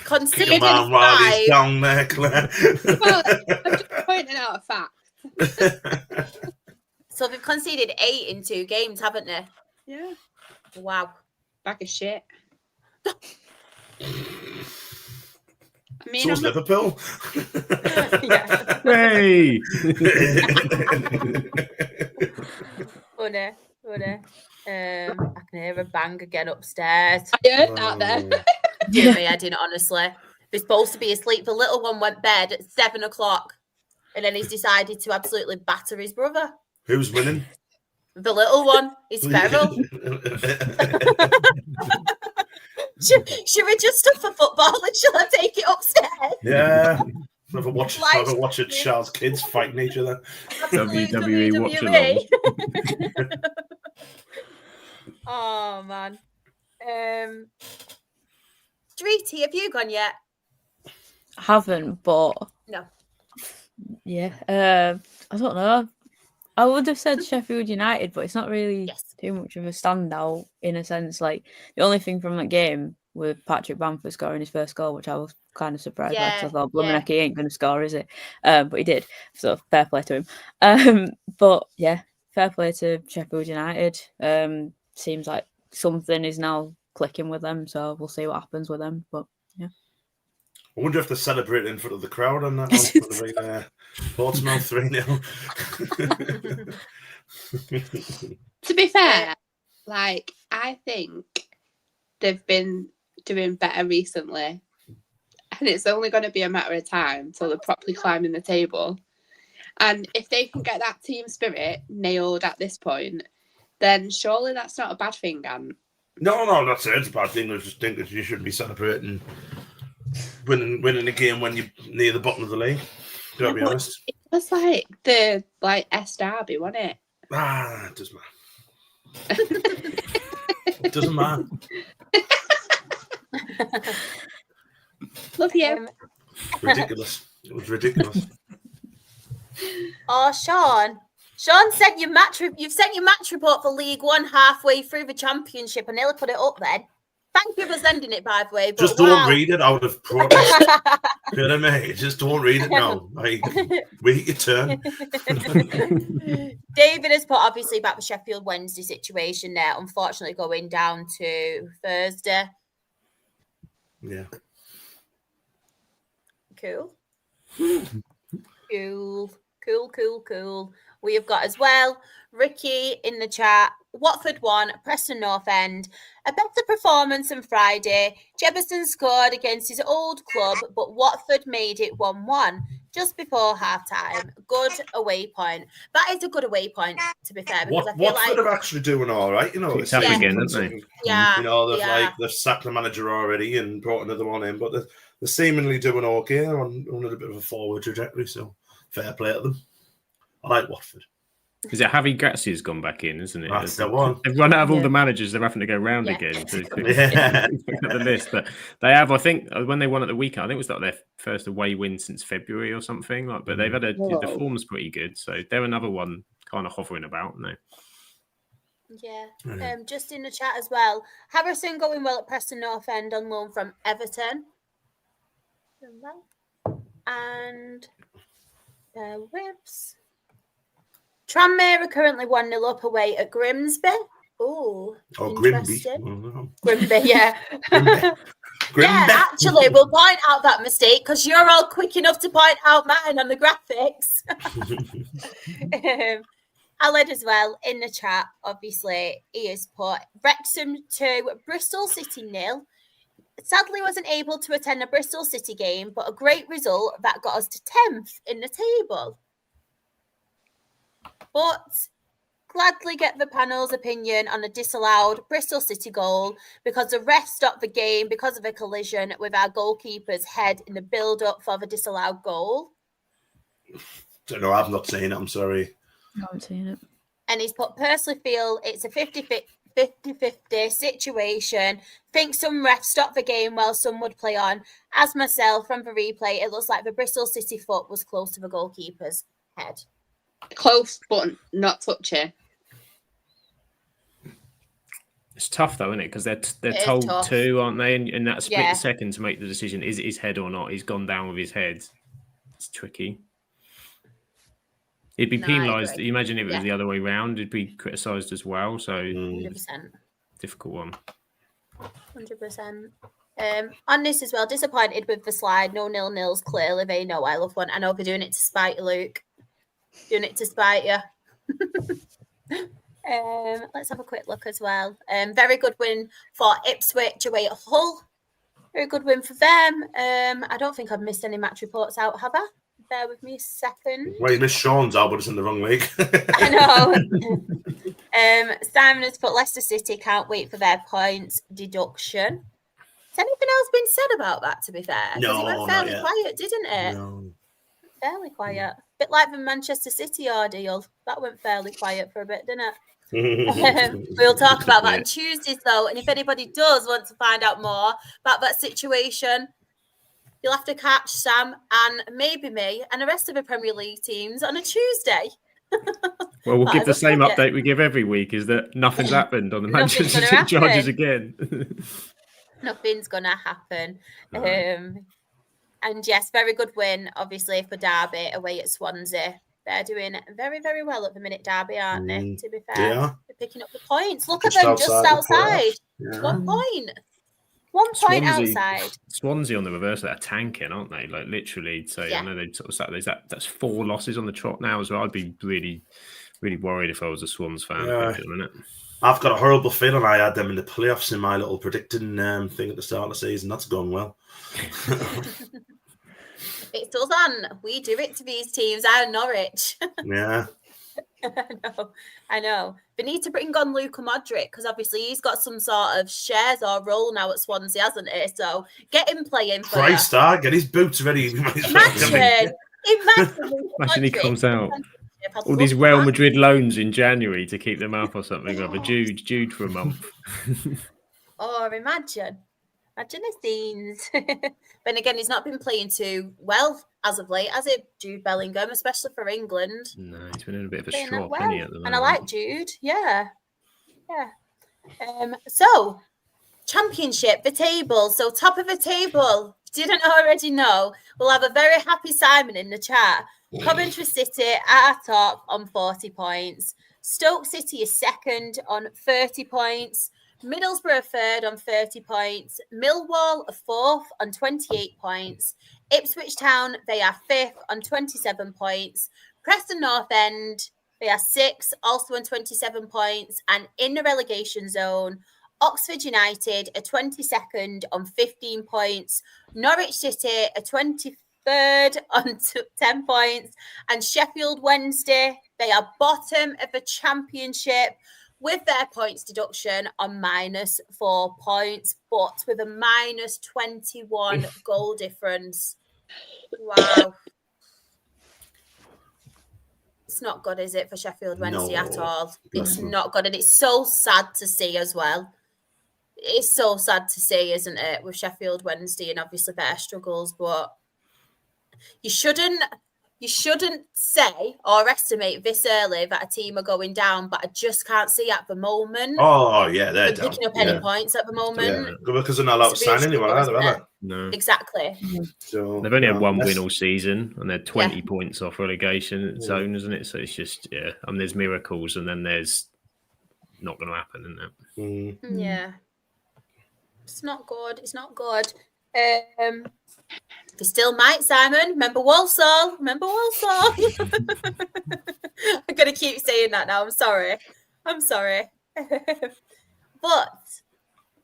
S1: considering
S3: Come on, Riley's down there, Claire.
S4: Well, I'm just pointing out a fact.
S1: So they've conceded 8 in 2 games, haven't they?
S4: Yeah.
S1: Wow.
S4: Bag of shit. I mean,
S3: So's Liverpool.
S1: Yeah.
S2: Hey!
S1: Funny. I can hear a bang again upstairs.
S4: I heard that then.
S1: Dear me, I didn't, honestly. They're supposed to be asleep. The little one went bed at 7 o'clock. And then he's decided to absolutely batter his brother.
S3: Who's winning?
S1: The little one is feral. Should we just stuff for football and shall I take it upstairs?
S3: Yeah. Never watch a child's kids fighting each other.
S2: WWE watch along.
S1: Oh man. Streety, have you gone yet?
S5: I haven't, but
S1: No.
S5: yeah. I don't know. I would have said Sheffield United, but it's not really too much of a standout in a sense. Like the only thing from that game with Patrick Bamford scoring his first goal, which I was kind of surprised by, because I thought Blumeneke ain't going to score, is it? But he did. So fair play to him. But yeah, fair play to Sheffield United. Seems like something is now clicking with them, so we'll see what happens with them. But yeah.
S3: I wonder if they're celebrating in front of the crowd on that one. Portsmouth 3-0.
S4: To be fair, like, I think they've been doing better recently. And it's only going to be a matter of time till they're properly climbing the table. And if they can get that team spirit nailed at this point, then surely that's not a bad thing, Ant.
S3: No, that's it. It's a bad thing. I just think that you should be celebrating winning a game when you're near the bottom of the league. To be honest.
S4: It was like the S Derby, wasn't it?
S3: It doesn't matter. It doesn't matter.
S4: Love you.
S3: Ridiculous. It was ridiculous.
S1: Oh, Sean. Sean said you've sent your match report for League One halfway through the championship. I nearly put it up then. Thank you for sending it, by the way. But
S3: just don't read it out of protest. You know what I mean? Just don't read it now. Like, wait your turn.
S1: David has put obviously about the Sheffield Wednesday situation there. Unfortunately, going down to Thursday.
S3: Yeah.
S1: Cool. Cool. We have got as well Ricky in the chat. Watford won, Preston North End. A better performance on Friday. Jefferson scored against his old club, but Watford made it 1-1 just before half-time. Good away point. That is a good away point, to be fair. Because I feel
S3: Watford are actually doing all right. You know,
S2: they're again, aren't they?
S1: Yeah.
S3: You know, they've sacked the manager already and brought another one in, but they're seemingly doing okay. They're on a bit of a forward trajectory, so fair play to them. I like Watford.
S2: Is it Javi Gracia's gone back in, isn't it?
S3: That's the one.
S2: They've run out of all the managers. They're having to go round again to pick up the list. But they have, I think, when they won at the weekend, I think it was like their first away win since February or something. Like, but they've had the form's pretty good, so they're another one kind of hovering about, aren't they?
S1: Yeah. Just in the chat as well. Harrison going well at Preston North End on loan from Everton. And whips. Tranmere are currently 1-0 up away at Grimsby. Ooh,
S3: Grimby.
S1: Grimby, yeah.
S3: Grimby.
S1: Yeah, actually, we'll point out that mistake because you're all quick enough to point out mine on the graphics. Aled as well in the chat, obviously, he has put Wrexham 2, Bristol City 0. Sadly, wasn't able to attend a Bristol City game, but a great result that got us to 10th in the table. But gladly get the panel's opinion on a disallowed Bristol City goal because the ref stopped the game because of a collision with our goalkeeper's head in the build-up for the disallowed goal.
S3: Don't know, I've not seen it, I'm sorry.
S5: I haven't seen it.
S1: And he's put, personally feel it's a 50-50 situation. Think some refs stop the game while some would play on. As myself, from the replay, it looks like the Bristol City foot was close to the goalkeeper's head.
S4: Close, but not touching.
S2: It's tough though, isn't it? Because they're told to, aren't they? In that split second to make the decision, is it his head or not? He's gone down with his head. It's tricky. He'd be penalised. You imagine if it was the other way round, he'd be criticised as well. So
S1: 100%.
S2: Difficult one.
S1: 100%. On this as well, disappointed with the slide. No 0-0s, clearly they know I love one. I know they're doing it to spite you, Luke. Doing it to spite you. Let's have a quick look as well. Very good win for Ipswich away at Hull. Very good win for them. I don't think I've missed any match reports out, have I? Bear with me a second.
S3: Well, you missed Sean's out, but it's in the wrong league.
S1: I know. Simon has put Leicester City can't wait for their points deduction. Has anything else been said about that, to be fair? Because it
S3: No,
S1: went
S3: not
S1: fairly
S3: yet.
S1: quiet, didn't it?
S3: No.
S1: Fairly quiet. A bit like the Manchester City ordeal. That went fairly quiet for a bit, didn't it? We'll talk about that on Tuesdays, though. And if anybody does want to find out more about that situation, you'll have to catch Sam and maybe me and the rest of the Premier League teams on a Tuesday.
S2: Well, we'll
S1: But
S2: give
S1: I
S2: the
S1: look
S2: same
S1: at it.
S2: update we give every week, is that nothing's happened on the
S1: Nothing's
S2: Manchester
S1: gonna
S2: City charges
S1: happen.
S2: again.
S1: Nothing's going to happen.
S2: Right.
S1: And yes, very good win, obviously, for Derby away at Swansea. They're doing very, very well at the minute, Derby, aren't they? To be fair,
S3: Yeah.
S1: they're picking up the points. Look
S3: Just
S1: at them, just
S3: outside the
S1: outside.
S3: playoffs. Yeah.
S1: 1 point. 1 point outside.
S2: Swansea on the reverse, they're tanking, aren't they? Like literally. So
S1: Yeah.
S2: I know they sort of that's 4 losses on the trot now as well. I'd be really, really worried if I was a Swans fan.
S3: Yeah.
S2: I think, at the minute.
S3: I've got a horrible feeling I had them in the playoffs in my little predicting thing at the start of the season. That's gone well.
S1: It does, on. We do it to these teams. I'm Norwich.
S3: Yeah.
S1: I know. They need to bring on Luka Modric because obviously he's got some sort of shares or role now at Swansea, hasn't he? So get him playing for
S3: Christ, get his boots ready.
S1: Imagine
S2: Imagine he comes out. All these Real Madrid loans in January to keep them up or something. Of a Jude for a month.
S1: Or imagine the scenes. Then again, he's not been playing too well as of late, has it? Jude Bellingham, especially for England.
S2: No, he's been in a bit of a
S1: Playing that
S2: strop,
S1: well.
S2: hasn't he, at the moment?
S1: And I like Jude. Yeah. So, Championship, the table. So, top of the table. If you didn't already know, we'll have a very happy Simon in the chat. Coventry City at our top on 40 points. Stoke City is second on 30 points. Middlesbrough third on 30 points. Millwall are fourth on 28 points. Ipswich Town, they are fifth on 27 points. Preston North End, they are sixth, also on 27 points. And in the relegation zone, Oxford United are 22nd on 15 points. Norwich City are 23rd on 10 points. And Sheffield Wednesday, they are bottom of the Championship with their points deduction on -4 points, but with a -21 goal difference. Wow. It's not good, is it, for Sheffield Wednesday at all? It's not good, and it's so sad to see as well. It's so sad to see, isn't it, with Sheffield Wednesday and obviously their struggles, but you shouldn't say or estimate this early that a team are going down, but I just can't see at the moment.
S3: Oh, yeah, they're down.
S1: Picking up any points at the moment.
S3: Yeah. Because they're not allowed to sign anyone either, are they?
S2: No.
S1: Exactly.
S3: So,
S2: they've only had one win all season, and they're 20
S1: Yeah.
S2: points off relegation zone, isn't it? So it's just, there's miracles, and then there's not going to happen, isn't it?
S1: Yeah. It's not good. It's not good. They still might, Simon. Remember Walsall. I'm going to keep saying that now. I'm sorry. But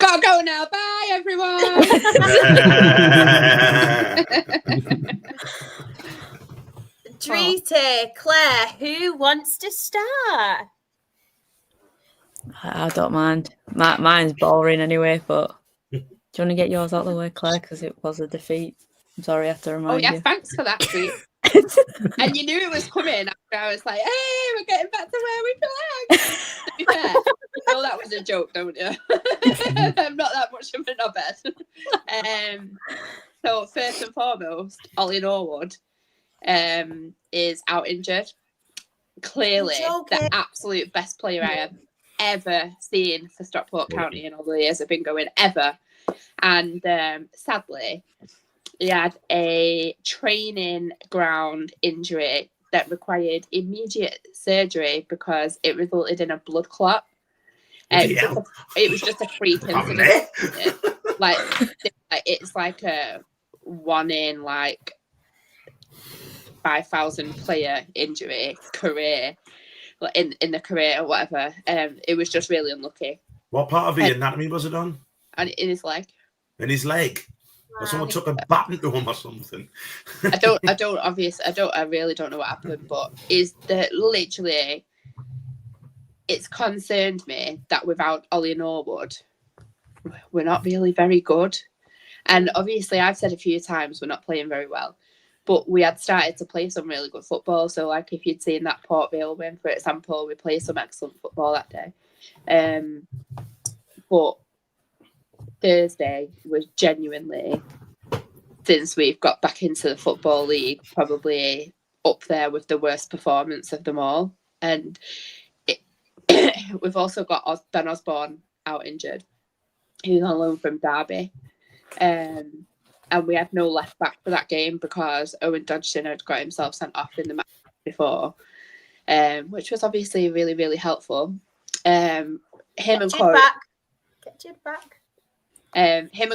S4: Gotta go now. Bye, everyone.
S1: Drita, Claire, who wants to start?
S5: I don't mind. Mine's boring anyway, but do you want to get yours out of the way, Claire? Because it was a defeat. I'm sorry, I have to remind you.
S4: Thanks for that tweet. And you knew it was coming after I was like, hey, we're getting back to where we belong. To be fair, you know that was a joke, don't you? I'm not that much of a knobhead. So first and foremost, Ollie Norwood is out injured. Clearly the absolute best player I have ever seen for Stockport County in all the years I've been going, ever. And sadly, he had a training ground injury that required immediate surgery because it resulted in a blood clot. It was just a freak incident. Like it's like a 1 in 5,000 player injury career, in the career or whatever. It was just really unlucky.
S3: What part of the anatomy was it on?
S4: And in his leg.
S3: In his leg? Or someone took a baton to him or something.
S4: I really don't know what happened, but is that literally it's concerned me that without Ollie Norwood, we're not really very good. And obviously I've said a few times we're not playing very well, but we had started to play some really good football. So like if you'd seen that Port Vale win, for example, we played some excellent football that day. But Thursday was genuinely, since we've got back into the Football League, probably up there with the worst performance of them all. And we've also got Ben Osborne out injured, who's on loan from Derby. And we had no left back for that game because Owen Dodgson had got himself sent off in the match before, which was obviously really, really helpful. Him and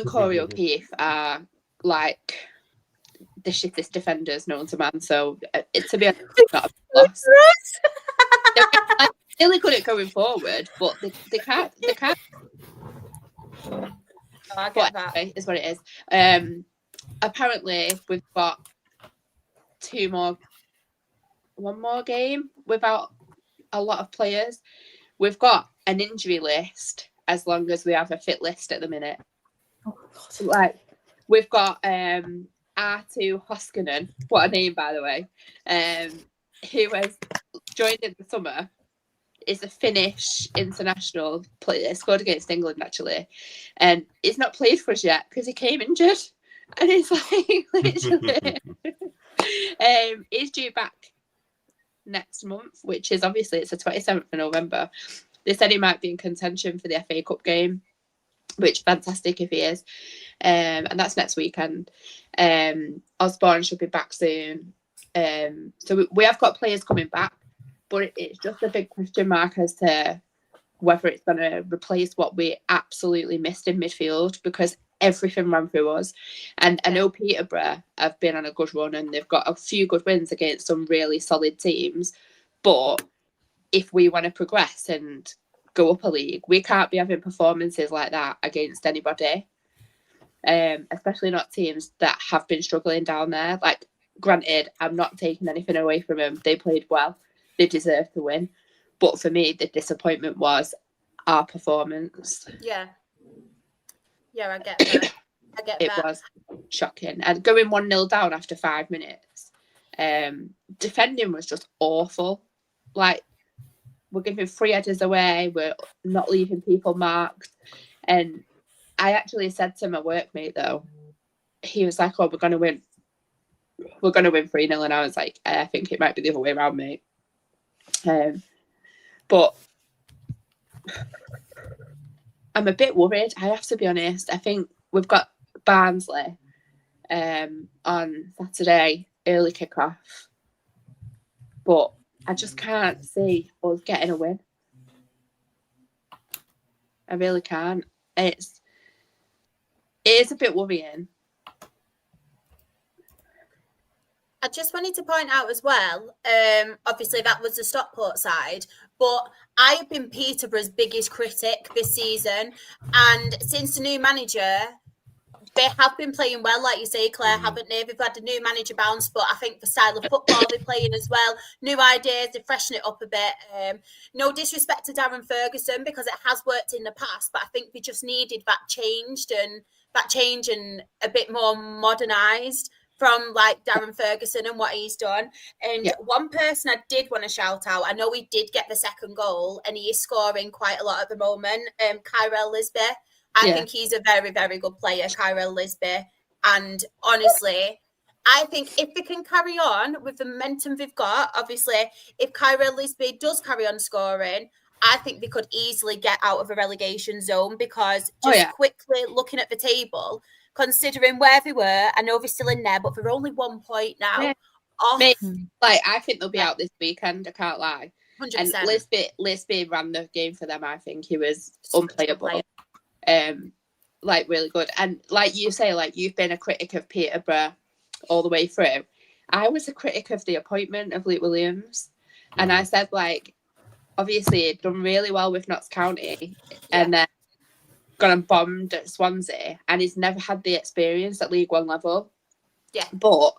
S4: Corey O'Keefe are like the shittest defenders known to man. So to be honest, it's not a loss. They're really good at going forward, but they can't.
S1: Oh, I get that.
S4: Anyway, is what it is. Apparently, we've got one more game without a lot of players. We've got an injury list as long as we have a fit list at the minute.
S5: Oh, God.
S4: Like we've got R2 Hoskonen, what a name by the way, who has joined in the summer. Is a Finnish international player, scored against England actually, and he's not played for us yet because he came injured, and it's like literally he's due back next month, which is obviously it's the 27th of November. They said he might be in contention for the FA Cup game, which is fantastic if he is, and that's next weekend. Osborne should be back soon, so we have got players coming back. But it's just a big question mark as to whether it's going to replace what we absolutely missed in midfield, because everything ran through us. And I know Peterborough have been on a good run and they've got a few good wins against some really solid teams. But if we want to progress and go up a league, we can't be having performances like that against anybody, especially not teams that have been struggling down there. Like, granted, I'm not taking anything away from them. They played well. They deserve to win. But for me, the disappointment was our performance.
S1: Yeah, I get that.
S4: It was shocking. And going 1-0 down after 5 minutes, defending was just awful. Like, we're giving free headers away. We're not leaving people marked. And I actually said to my workmate, though, he was like, oh, we're going to win. We're going to win 3-0. And I was like, I think it might be the other way around, mate. But I'm a bit worried, I have to be honest. I think we've got Barnsley on Saturday, early kickoff, but I just can't see us getting a win. I really can't. It is a bit worrying.
S1: I just wanted to point out as well, obviously that was the Stockport side, but I have been Peterborough's biggest critic this season, and since the new manager, they have been playing well, like you say, Claire, haven't they? They've had a new manager bounce, but I think the style of football they're playing as well, new ideas, they freshen it up a bit. No disrespect to Darren Ferguson, because it has worked in the past, but I think they just needed that change and a bit more modernised from like Darren Ferguson and what he's done. And one person I did want to shout out, I know he did get the second goal and he is scoring quite a lot at the moment, Kyrell Lisby. I think he's a very, very good player, Kyrell Lisby. And honestly, I think if they can carry on with the momentum they've got, obviously, if Kyrell Lisby does carry on scoring, I think they could easily get out of a relegation zone, because quickly looking at the table, considering where they were, I know they're still in there, but they're only 1 point now.
S4: Yeah. Mate, like, I think they'll be out this weekend, I can't lie.
S1: 100%.
S4: And Lisby ran the game for them, I think. He was unplayable. Like, really good. And like you say, like, you've been a critic of Peterborough all the way through. I was a critic of the appointment of Luke Williams. And I said, like, obviously he'd done really well with Notts County. And then gone and bombed at Swansea, and he's never had the experience at League One level.
S1: Yeah.
S4: But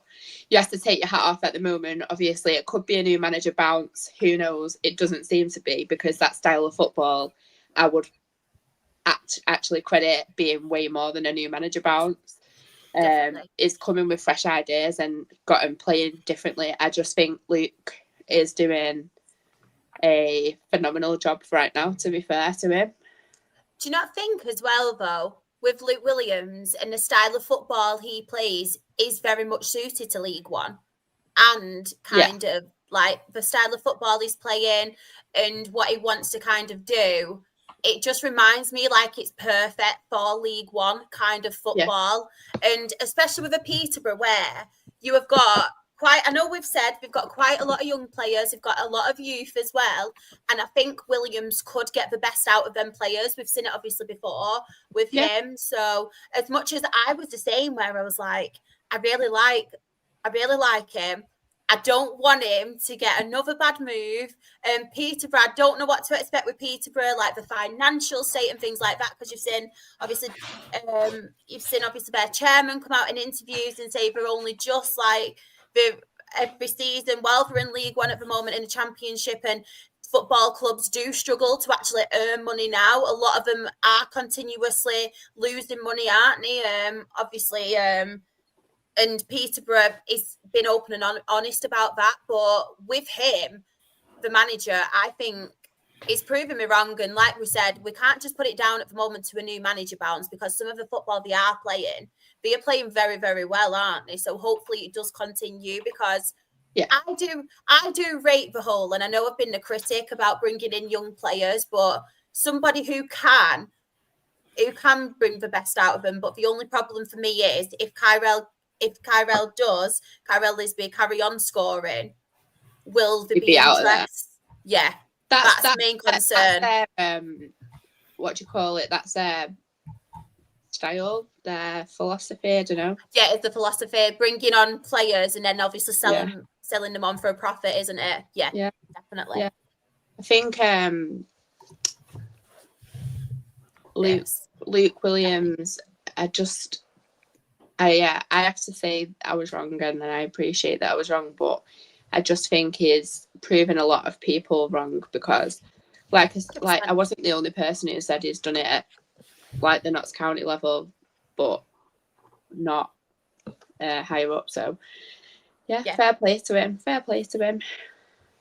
S4: you have to take your hat off at the moment. Obviously, it could be a new manager bounce. Who knows? It doesn't seem to be, because that style of football, I would actually credit being way more than a new manager bounce. Is coming with fresh ideas and got him playing differently. I just think Luke is doing a phenomenal job right now, to be fair to him.
S1: Do you not think as well, though, with Luke Williams and the style of football he plays is very much suited to League One, and kind of like the style of football he's playing and what he wants to kind of do, it just reminds me like it's perfect for League One kind of football. And especially with a Peterborough where you have got I know we've said we've got quite a lot of young players, we've got a lot of youth as well. And I think Williams could get the best out of them players. We've seen it obviously before with him. So as much as I was the same, where I was like, I really like him. I don't want him to get another bad move. Peterborough, I don't know what to expect with Peterborough, like the financial state and things like that, because you've seen obviously their chairman come out in interviews and say they're only just like every season. While they're in League One at the moment in the Championship, and football clubs do struggle to actually earn money now. A lot of them are continuously losing money, aren't they? Obviously. And Peterborough has been open and honest about that. But with him, the manager, I think is proving me wrong. And like we said, we can't just put it down at the moment to a new manager bounce, because some of the football they are playing very, very well, aren't they? So hopefully it does continue, because I do rate the whole, and I know I've been a critic about bringing in young players, but somebody who can bring the best out of them. But the only problem for me is if Kyrell Lisby carry on scoring, will there be interest? Yeah, that's the main concern.
S4: That's what do you call it? That's their style, their philosophy. I don't know.
S1: Yeah, it's the philosophy, bringing on players and then obviously selling them on for a profit, isn't it? Yeah, definitely.
S4: Yeah. I think Luke Williams, I have to say I was wrong, and I appreciate that I was wrong, but I just think he's proven a lot of people wrong, because like I wasn't the only person who said he's done it at like the Notts County level, but not higher up. So fair play to him.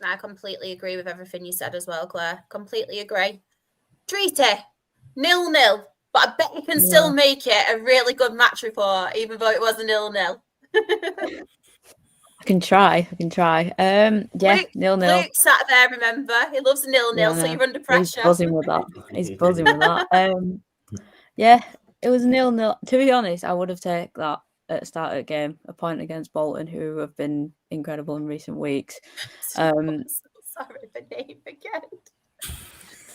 S1: I completely agree with everything you said as well, Claire. Completely agree. Treaty, 0-0. But I bet you can still make it a really good match report, even though it was a 0-0.
S5: I can try. 0-0.
S1: Luke sat there, remember? He loves a 0-0, so you're under pressure.
S5: He's buzzing with that. Yeah, it was 0-0. To be honest, I would have taken that at the start of the game, a point against Bolton, who have been incredible in recent weeks.
S1: Sorry for name again.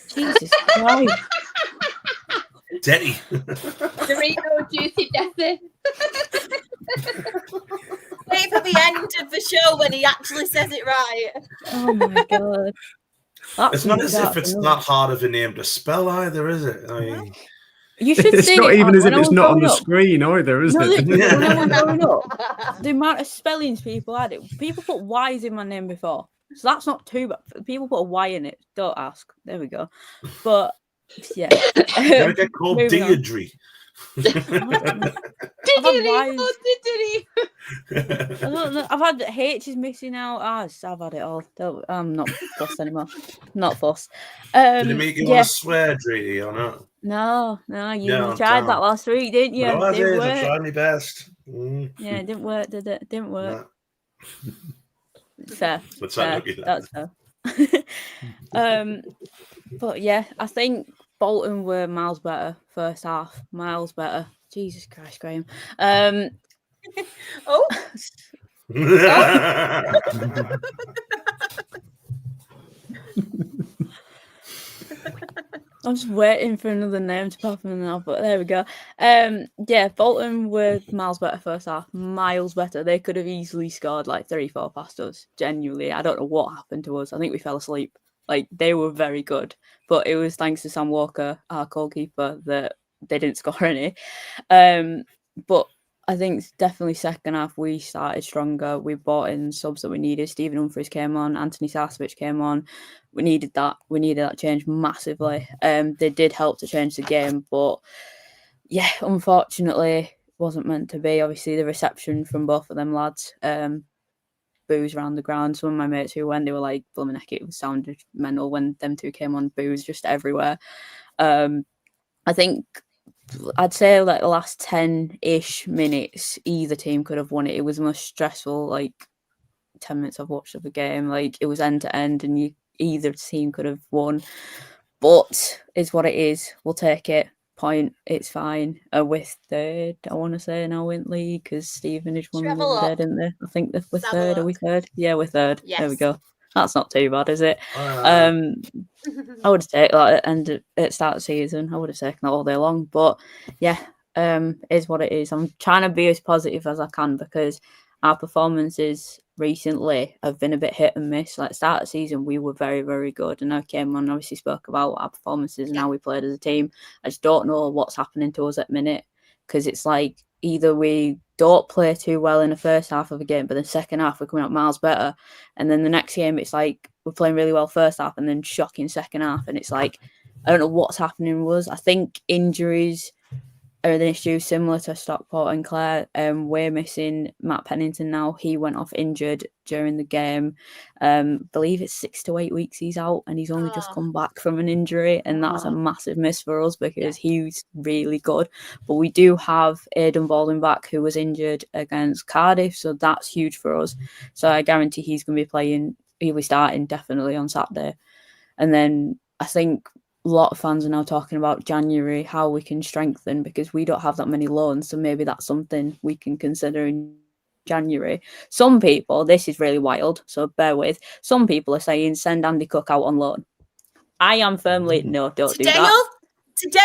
S5: Jesus Christ.
S3: Denny.
S4: Dorito Juicy Deathy.
S1: Wait for the end of the show when he actually says it right.
S5: Oh my god.
S3: It's not as if it's not hard of a name to spell either, is it? I mean,
S5: you should
S2: it's
S5: see
S2: not
S5: it
S2: even as if
S5: when
S2: it's not on the
S5: up.
S2: screen either, is it?
S5: When I was growing up, the amount of spellings people had, people put Y's in my name before. So that's not too bad. People put a Y in it. Don't ask. There we go. But yeah.
S3: Gotta get called Deirdre.
S5: I've had H's missing out. I've had it all. I'm not fussed anymore. Not fussed.
S3: Did it make you want to swear, Dreedy, or not?
S5: No. You tried that last week, didn't you?
S3: No, I did. I tried my best.
S5: Yeah, it didn't work, did it? Didn't work.
S3: No.
S5: Fair. That's fair. But yeah, I think Bolton were miles better first half. Miles better. Jesus Christ, Graham.
S1: Oh.
S5: I'm just waiting for another name to pop in now, but there we go. Yeah, Bolton were miles better first half. Miles better. They could have easily scored like 3-4 past us. Genuinely, I don't know what happened to us. I think we fell asleep. Like, they were very good, but it was thanks to Sam Walker, our goalkeeper, that they didn't score any. But I think definitely second half we started stronger. We bought in subs that we needed. Stephen Humphries came on. Anthony Sasovich came on. We needed that. We needed that change massively. They did help to change the game, but yeah, unfortunately, wasn't meant to be. Obviously, the reception from both of them lads, boos around the ground. Some of my mates who went, they were like, "Blooming heck, it sounded mental when them two came on." Boos just everywhere. I think I'd say like the last 10-ish minutes, either team could have won it. It was the most stressful, like 10 minutes I've watched of the game. Like it was end to end, and either team could have won. But it's what it is. We'll take it. Point. It's fine. With third, I want to say now in league because Stevenage won the other day, didn't they? I think we're third. Are we third? Yeah, we're third.
S1: Yes.
S5: There we go. That's not too bad, is it? I would have taken that at start of the season. I would have taken that all day long. But yeah, is what it is. I'm trying to be as positive as I can because our performances recently have been a bit hit and miss. Like start of the season, we were very, very good. And I came on, obviously spoke about our performances and how we played as a team. I just don't know what's happening to us at minute because it's like either we don't play too well in the first half of a game, but then second half we're coming out miles better. And then the next game, it's like we're playing really well first half and then shocking second half. And it's like, I don't know what's happening with us. I think injuries are an issue similar to Stockport and Clare. We're missing Matt Pennington now. He went off injured during the game. Believe it's 6 to 8 weeks he's out and he's only just come back from an injury. And that's a massive miss for us because he's really good. But we do have Aidan Baldwin back who was injured against Cardiff. So that's huge for us. So I guarantee he's going to be playing. He'll be starting definitely on Saturday. And then I think a lot of fans are now talking about January, how we can strengthen because we don't have that many loans. So maybe that's something we can consider in January. Some people, this is really wild, so bear with. Some people are saying send Andy Cook out on loan. I am firmly, no, don't do that.
S1: Today?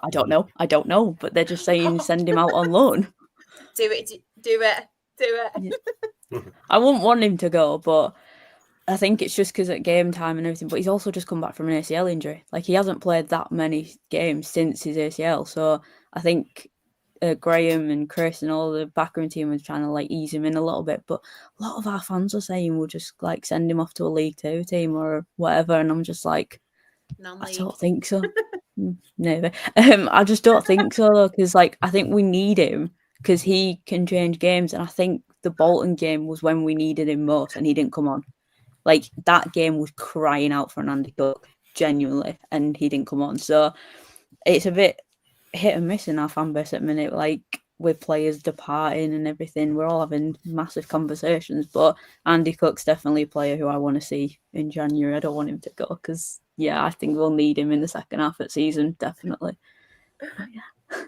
S5: I don't know. But they're just saying send him out on loan.
S1: Do it.
S5: Yeah. I wouldn't want him to go, but I think it's just because at game time and everything, but he's also just come back from an ACL injury. Like he hasn't played that many games since his ACL. So I think Graham and Chris and all the backroom team was trying to like ease him in a little bit. But a lot of our fans are saying we'll just like send him off to a League Two team or whatever. And I'm just like, I don't think so. Never. I just don't think so though, because like I think we need him because he can change games. And I think the Bolton game was when we needed him most and he didn't come on. Like, that game was crying out for an Andy Cook, genuinely, and he didn't come on. So, it's a bit hit and miss in our fan base at the minute, like, with players departing and everything. We're all having massive conversations, but Andy Cook's definitely a player who I want to see in January. I don't want him to go, because, yeah, I think we'll need him in the second half of the season, definitely. But, yeah.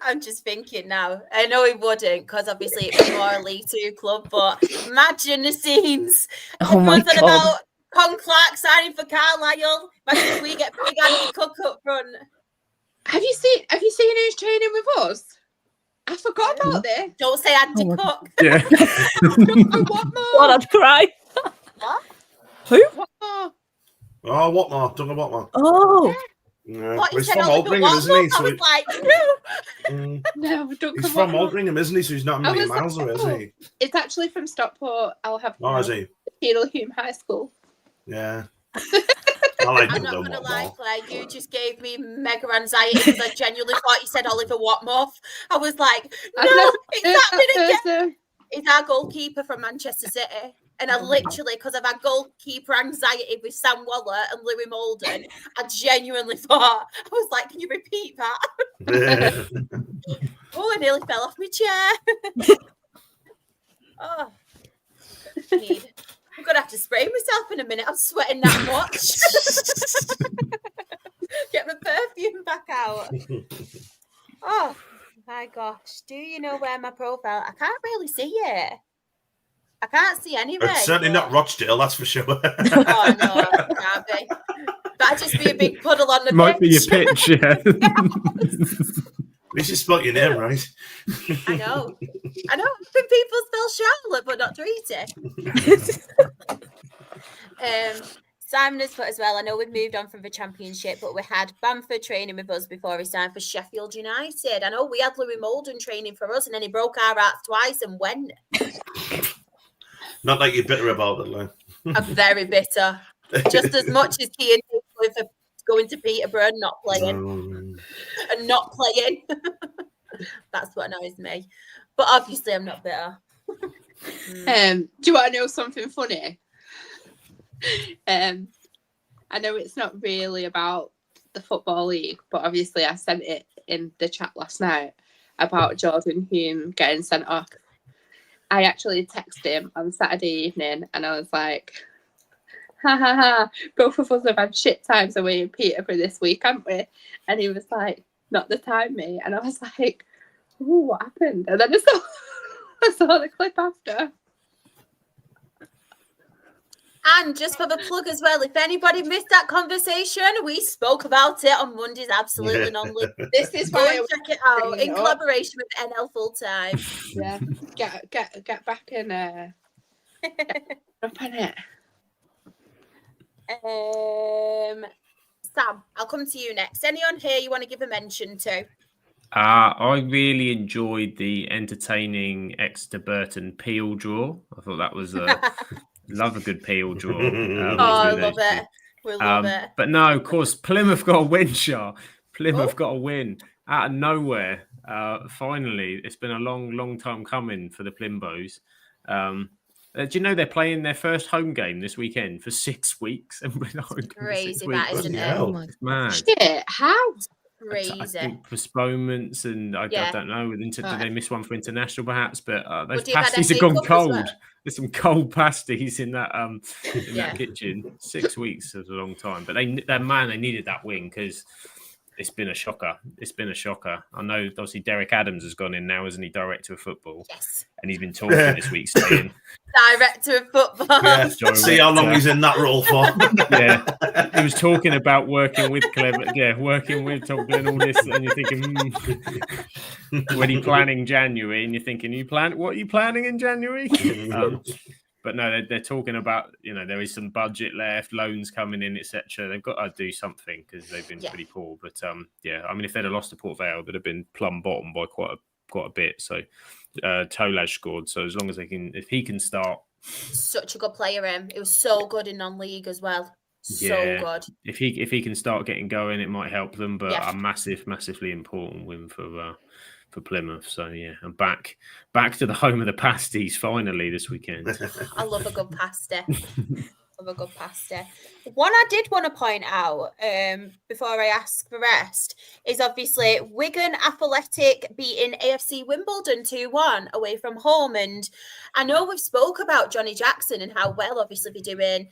S1: I'm just thinking now. I know he wouldn't because obviously it's more a League Two club, but imagine the scenes.
S5: Oh my God.
S1: About Con Clark signing for Carlisle. Imagine if we get big Andy Cook up front.
S4: Have you seen who's training with us? I forgot about this.
S1: Don't say Andy Cook.
S2: Yeah.
S4: What more?
S5: What, I'd cry.
S1: What?
S5: Who?
S4: What more?
S3: Oh, what more? Don't know what more.
S5: Oh.
S3: Yeah.
S1: What,
S3: He's from Aldringham, isn't he?
S1: I was like,
S4: No, don't
S3: he's
S4: come
S3: from
S4: on.
S3: Aldringham, isn't he? So he's not a million miles away, isn't he?
S4: It's actually from Stockport. I'll have
S3: Oh, is he?
S4: Hume High School.
S3: Yeah. I like
S1: I'm not going to lie, Claire, you just gave me mega anxiety because I genuinely thought you said Oliver Watmoth. I was like, no, it's happening again. It's our goalkeeper from Manchester City. And I literally, because of our goalkeeper anxiety with Sam Waller and Louis Molden, I genuinely thought, I was like, can you repeat that? Oh, I nearly fell off my chair. Oh, I'm going to have to spray myself in a minute. I'm sweating that much. Get my perfume back out. Oh, my gosh. Do you know where my profile? I can't really see it. I can't see anywhere.
S3: It's certainly not Rochdale, that's for sure.
S1: Oh, no, it can't be. That'd just be a big puddle on the
S2: Might
S1: pitch.
S2: be your pitch, yeah.
S3: At least you spelled your name right.
S1: I know. When people spell Charlotte but not Treaty. Simon has put as well, I know we've moved on from the Championship, but we had Bamford training with us before he signed for Sheffield United. I know we had Louis Molden training for us, and then he broke our hearts twice and went.
S3: Not like you're bitter about it, Lou.
S1: I'm very bitter. Just as much as Keane for going to Peterborough and not playing. That's what annoys me. But obviously I'm not bitter.
S4: Do you want to know something funny? I know it's not really about the Football League, but obviously I sent it in the chat last night about Jordan Hume getting sent off. I actually texted him on Saturday evening and I was like, ha ha ha, both of us have had shit times away in Peterborough this week, haven't we? And he was like, not the time, mate. And I was like, ooh, what happened? And then I saw the clip after.
S1: And just for the plug as well, if anybody missed that conversation, we spoke about it on Monday's Absolutely Non-League.
S4: This is
S1: Go
S4: why
S1: and check it out in collaboration with NL Fulltime.
S4: Yeah, get back and up on it.
S1: Sam, I'll come to you next. Anyone here you want to give a mention to?
S2: I really enjoyed the entertaining Exeter Burton Peel draw. I thought that was love a good Peel draw.
S1: I love it. We love it.
S2: But no, of course, Plymouth got a win, Shah. Plymouth got a win out of nowhere. Finally, it's been a long time coming for the Plimbos. Do you know they're playing their first home game this weekend for 6 weeks?
S1: Crazy, that isn't it?
S2: It's mad.
S4: Shit, how?
S1: Crazy.
S2: I think postponements and I don't know. Did they miss one for international perhaps? But those pasties have gone cold. Well. There's some cold pasties in that that kitchen. 6 weeks is a long time. But they needed that win because it's been a shocker. I know obviously Derek Adams has gone in now, isn't he? Director of football.
S1: Yes.
S2: And he's been talking this week saying
S1: Director of football.
S3: Yeah. See how long he's in that role for.
S2: Yeah. He was talking about working with Clever, working with Tom Glenn, all this, and you're thinking, when you planning January, and you're thinking, what are you planning in January? But no, they're talking about, there is some budget left, loans coming in, etc. They've got to do something because they've been pretty poor. But if they'd have lost to Port Vale, they'd have been plumb bottom by quite a bit. So Tolaj scored. So as long as if he can start,
S1: such a good player. It was so good in non-league as well. So good.
S2: If he can start getting going, it might help them. But a massively important win for Plymouth. So and back to the home of the pasties finally this weekend.
S1: I love a good pasty. One I did want to point out before I ask the rest is obviously Wigan Athletic beating AFC Wimbledon 2-1 away from home. And I know we've spoke about Johnny Jackson and how well obviously they're doing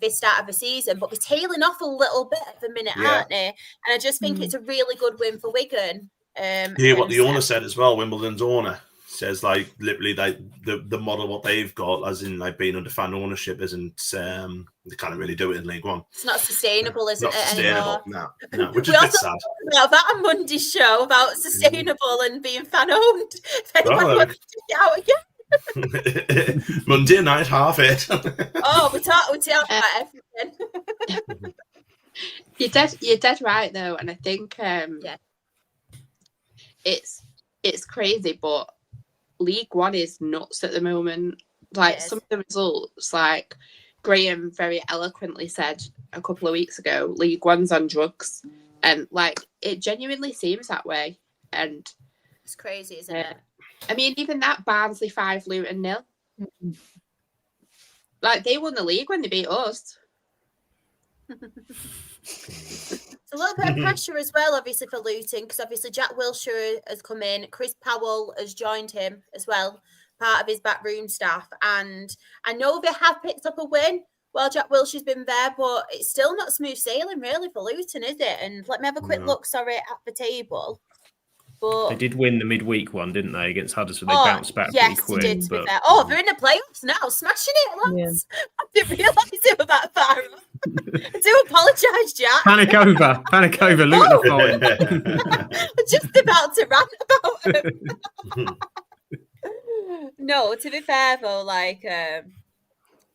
S1: this start of the season, but they're tailing off a little bit at the minute, aren't they? And I just think it's a really good win for Wigan.
S3: Hear what the owner said as well. Wimbledon's owner says literally the model what they've got, as in being under fan ownership, isn't they can't really do it in League One.
S1: It's not sustainable, isn't it?
S3: Sustainable,
S1: anymore?
S3: No, which is a bit sad.
S1: About that on Monday's show about sustainable and being fan owned. Wants to get out again.
S3: Monday night, 8:30.
S1: Oh, we talk about everything.
S4: You're dead right though, and I think it's crazy, but League One is nuts at the moment. Some of the results, like Graham very eloquently said a couple of weeks ago, League One's on drugs, and it genuinely seems that way. And
S1: it's crazy, isn't it?
S4: I mean, even that Barnsley 5, Luton 0. They won the league when they beat us.
S1: It's a little bit of pressure as well, obviously, for Luton, because obviously Jack Wilshere has come in. Chris Powell has joined him as well, part of his backroom staff. And I know they have picked up a win while Jack Wilshere's been there, but it's still not smooth sailing, really, for Luton, is it? And let me have a quick look, at the table. But
S2: they did win the midweek one, didn't they, against Huddersfield? They bounced back pretty quick.
S1: Yes, they did, to be fair. Oh, they're in the playoffs now, smashing it, lads. Yeah. I didn't realise they were that far up. I do apologise, Jack.
S2: Panic over, Luton are fine.
S1: I'm just about to rant about it. No, to be fair, though,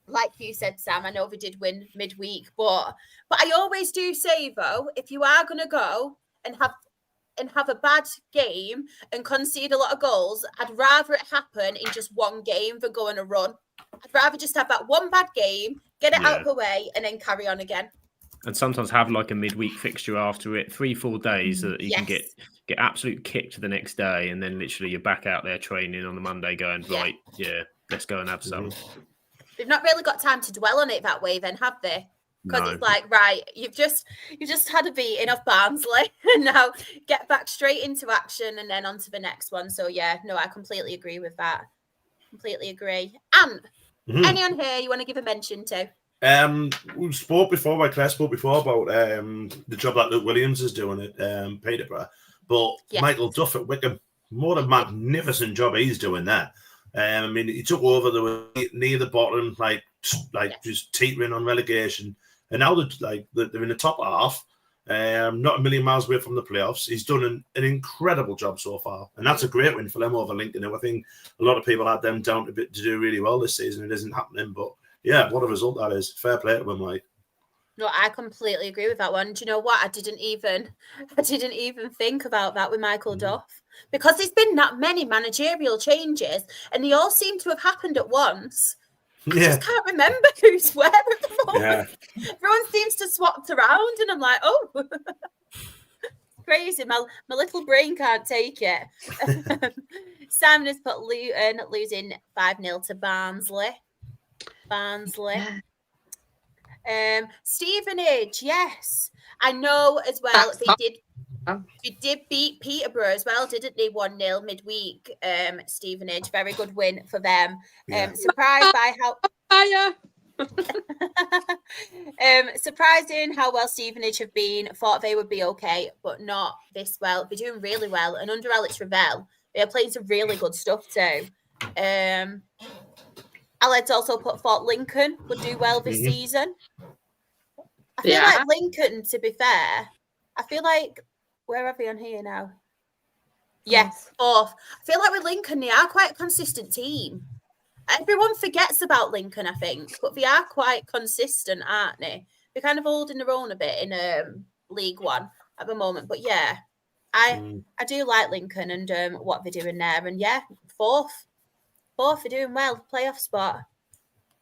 S1: like you said, Sam, I know they did win midweek, but I always do say though, if you are going to go and have a bad game and concede a lot of goals, I'd rather it happen in just one game than go on a run. I'd rather just have that one bad game, get it out of the way, and then carry on again.
S2: And sometimes have like a midweek fixture after it, 3-4 days that you can get absolute kicked the next day, and then literally you're back out there training on the Monday going, right, let's go and have some.
S1: They've not really got time to dwell on it that way then, have they? Because it's like, right, you've just had a beating off Barnsley and now get back straight into action and then on to the next one. So yeah, no, I completely agree with that. Completely agree. And any on here you want to give a mention to?
S3: We spoke before, Claire spoke before about the job that Luke Williams is doing at Peterborough, but Michael Duff at Wickham, what a magnificent job he's doing there. I mean, he took over, they were near the bottom, just teetering on relegation, and now they're in the top half, not a million miles away from the playoffs. He's done an incredible job so far, and that's a great win for them over Lincoln. I think a lot of people had them down to do really well this season. It isn't happening, but yeah, what a result that is. Fair play to them, Mike.
S1: No, I completely agree with that one. Do you know what? I didn't even think about that with Michael Duff, because there's been that many managerial changes and they all seem to have happened at once. I just can't remember who's where at the moment. Yeah. Everyone seems to swapped around and I'm like, oh, crazy. My little brain can't take it. Simon has put Luton losing 5-0 to Barnsley. Stevenage, yes. I know as well. They did beat Peterborough as well, didn't they? 1-0 midweek. Stevenage, very good win for them. Surprised by how surprising how well Stevenage have been. Thought they would be okay, but not this well. They're doing really well, and under Alex Ravel, they are playing some really good stuff too. Alex also thought Lincoln would do well this season. I feel like Lincoln, to be fair, I feel like, where are we on here now? Yes, fourth. I feel like with Lincoln, they are quite a consistent team. Everyone forgets about Lincoln, I think, but they are quite consistent, aren't they? They're kind of holding their own a bit in League One at the moment. But yeah, I do like Lincoln and what they're doing there. And yeah, fourth are doing well. Playoff spot.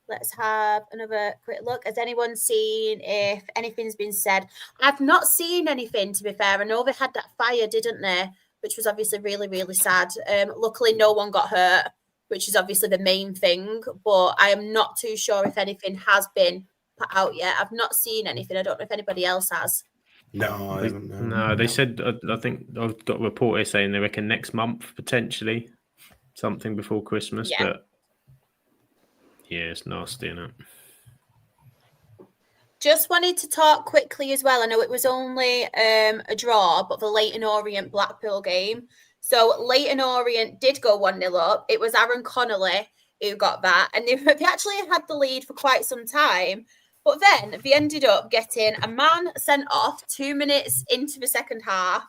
S1: Let's have another quick look. Has anyone seen if anything's been said? I've not seen anything, to be fair. I know they had that fire, didn't they? Which was obviously really, really sad. Luckily, no one got hurt, which is obviously the main thing. But I am not too sure if anything has been put out yet. I've not seen anything. I don't know if anybody else has.
S3: No, I haven't.
S2: No, they said, I think I've got a report here saying they reckon next month, potentially, something before Christmas.
S1: Yeah.
S2: But yeah, it's nasty, isn't it?
S1: Just wanted to talk quickly as well. I know it was only a draw, but the Leyton Orient Blackpool game. So Leyton Orient did go 1-0 up. It was Aaron Connolly who got that. And they actually had the lead for quite some time. But then they ended up getting a man sent off 2 minutes into the second half.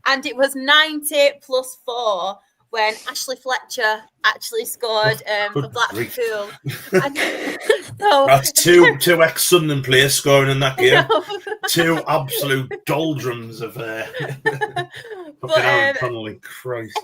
S1: And it was 90+4 when Ashley Fletcher actually scored for Blackpool. So,
S3: that's two ex-Sunderland players scoring in that game. Two absolute doldrums of fucking Aaron Connolly. Christ.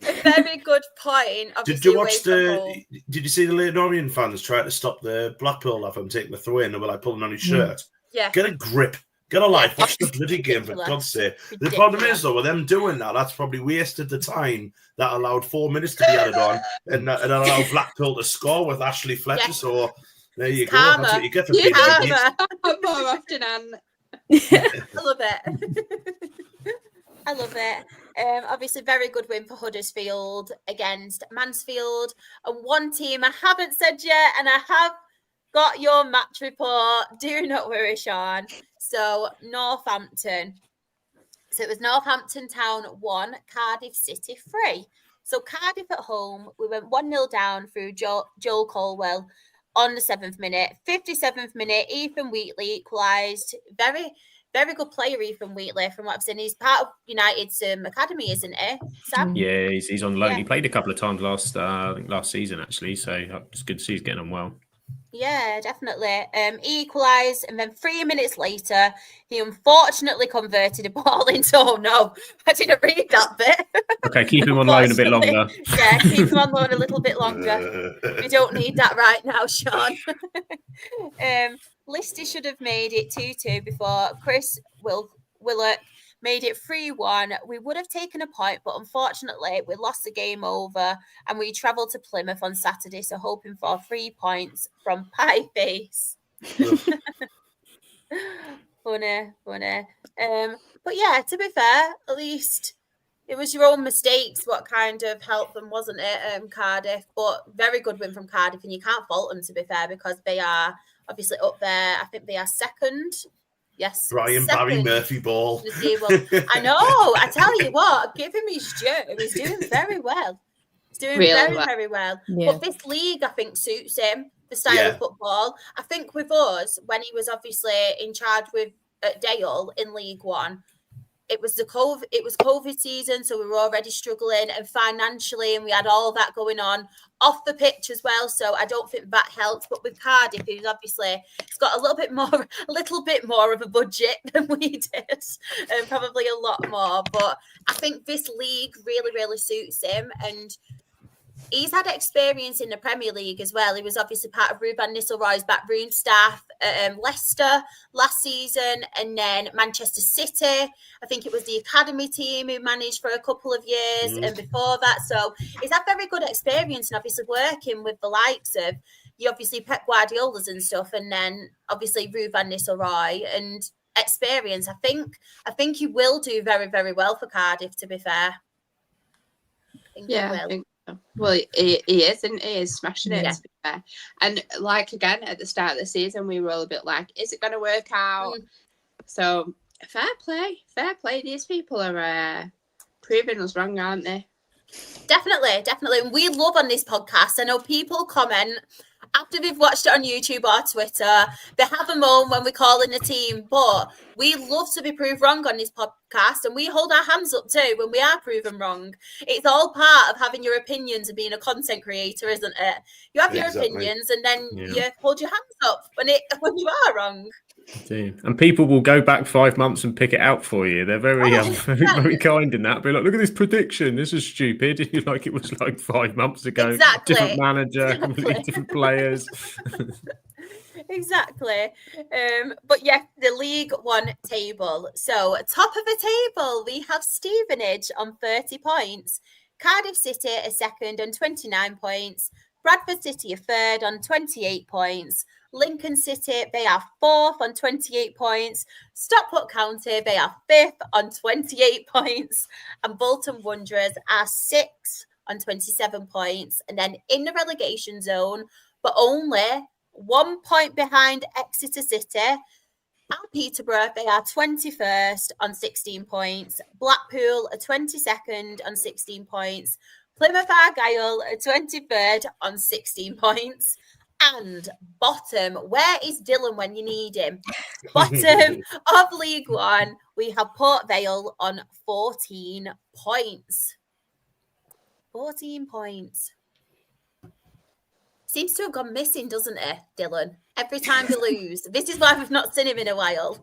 S1: A very good point.
S3: Did you watch Did you see the Leyton Orient fans try to stop the Blackpool lad from taking the throw in? They were like pulling on his shirt.
S1: Yeah.
S3: Get a grip. Get a life. Watch the bloody game, for God's sake. The problem is, though, with them doing that, that's probably wasted the time that allowed 4 minutes to be added on and allowed Blackpool to score with Ashley Fletcher. Yes. So there you go. That's what you get for being
S4: more often, Anne.
S1: I love it. I love it. Obviously, very good win for Huddersfield against Mansfield. And one team I haven't said yet, and I have got your match report. Do not worry, Sean. So Northampton. So it was Northampton Town 1, Cardiff City 3. So Cardiff at home, we went 1-0 down through Joel Colwell on the 7th minute. 57th minute, Ethan Wheatley equalised. Very, very good player, Ethan Wheatley, from what I've seen. He's part of United's academy, isn't he, Sam?
S2: Yeah, he's on loan. Yeah. He played a couple of times last season, actually. So it's good to see he's getting on well.
S1: Yeah, definitely. He equalised, and then 3 minutes later, he unfortunately converted a ball into. Oh no, I didn't read that bit.
S2: Okay, keep him on loan a bit longer.
S1: Yeah, keep him on loan a little bit longer. We don't need that right now, Sean. Listy should have made it 2-2 before Chris Willock made it 3-1. We would have taken a point, but unfortunately, we lost the game over and we travelled to Plymouth on Saturday, so hoping for 3 points from Pie Face. Funny. But yeah, to be fair, at least it was your own mistakes what kind of helped them, wasn't it, Cardiff? But very good win from Cardiff, and you can't fault them, to be fair, because they are obviously up there. I think they are second. Yes.
S3: Brian
S1: second.
S3: Barry Murphy ball.
S1: I know. I tell you what, give him his due. He's doing very well. He's doing very well.
S5: Yeah.
S1: But this league, I think, suits him, the style of football. I think with us, when he was obviously in charge with Dale in League One, it was COVID season, so we were already struggling, and financially, and we had all that going on off the pitch as well. So I don't think that helped. But with Cardiff, he's got a little bit more of a budget than we did, and probably a lot more. But I think this league really, really suits him, and he's had experience in the Premier League as well. He was obviously part of Ruben Nistelrooy's backroom staff at Leicester last season, and then Manchester City. I think it was the academy team who managed for a couple of years, and before that. So he's had very good experience, and obviously working with the likes of obviously Pep Guardiola's and stuff, and then obviously Ruben Nistelrooy and experience. I think he will do very, very well for Cardiff, to be fair.
S4: I think so. Well, he is, and he is smashing it, to be fair. And like, again, at the start of the season, we were all a bit like, is it going to work out? So, fair play. These people are proving us wrong, aren't they?
S1: Definitely. And we love on this podcast. I know people comment after they've watched it on YouTube or Twitter. They have a moan when we call in a team, but we love to be proved wrong on this podcast, and we hold our hands up too when we are proven wrong. It's all part of having your opinions and being a content creator, isn't it? You have your opinions, and then you hold your hands up when you are wrong.
S2: And people will go back 5 months and pick it out for you. They're very very kind in that. Be like, look at this prediction. This is stupid. Like it was like 5 months ago.
S1: Exactly.
S2: Different manager, completely different players.
S1: Exactly. But yeah, the League One table. So top of the table, we have Stevenage on 30 points. Cardiff City are second on 29 points. Bradford City are third on 28 points. Lincoln City, they are fourth on 28 points. Stockport County, they are fifth on 28 points. And Bolton Wanderers are sixth on 27 points. And then in the relegation zone, but only 1 point behind Exeter City, are Peterborough, they are 21st on 16 points. Blackpool are 22nd on 16 points. Plymouth Argyle are 23rd on 16 points. And bottom, where is Dylan when you need him? Bottom of League One, we have Port Vale on 14 points. 14 points. Seems to have gone missing, doesn't it, Dylan? Every time we lose. This is why we've not seen him in a while.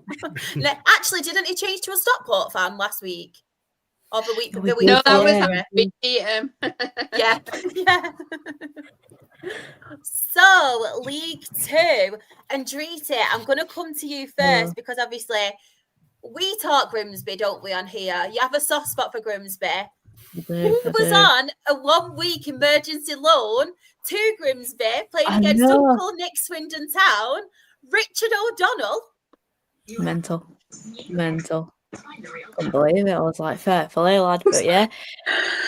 S1: Actually, didn't he change to a Stockport fan last week? Or the week before?
S4: No, that was we beat him.
S1: Yeah. So, League Two, Andrita, I'm going to come to you first because obviously we talk Grimsby, don't we, on here? You have a soft spot for Grimsby. Who was on a 1 week emergency loan to Grimsby, playing against Uncle Nick Swindon Town, Richard O'Donnell?
S5: Mental. Couldn't believe it. I was like, fair play, lad. But yeah,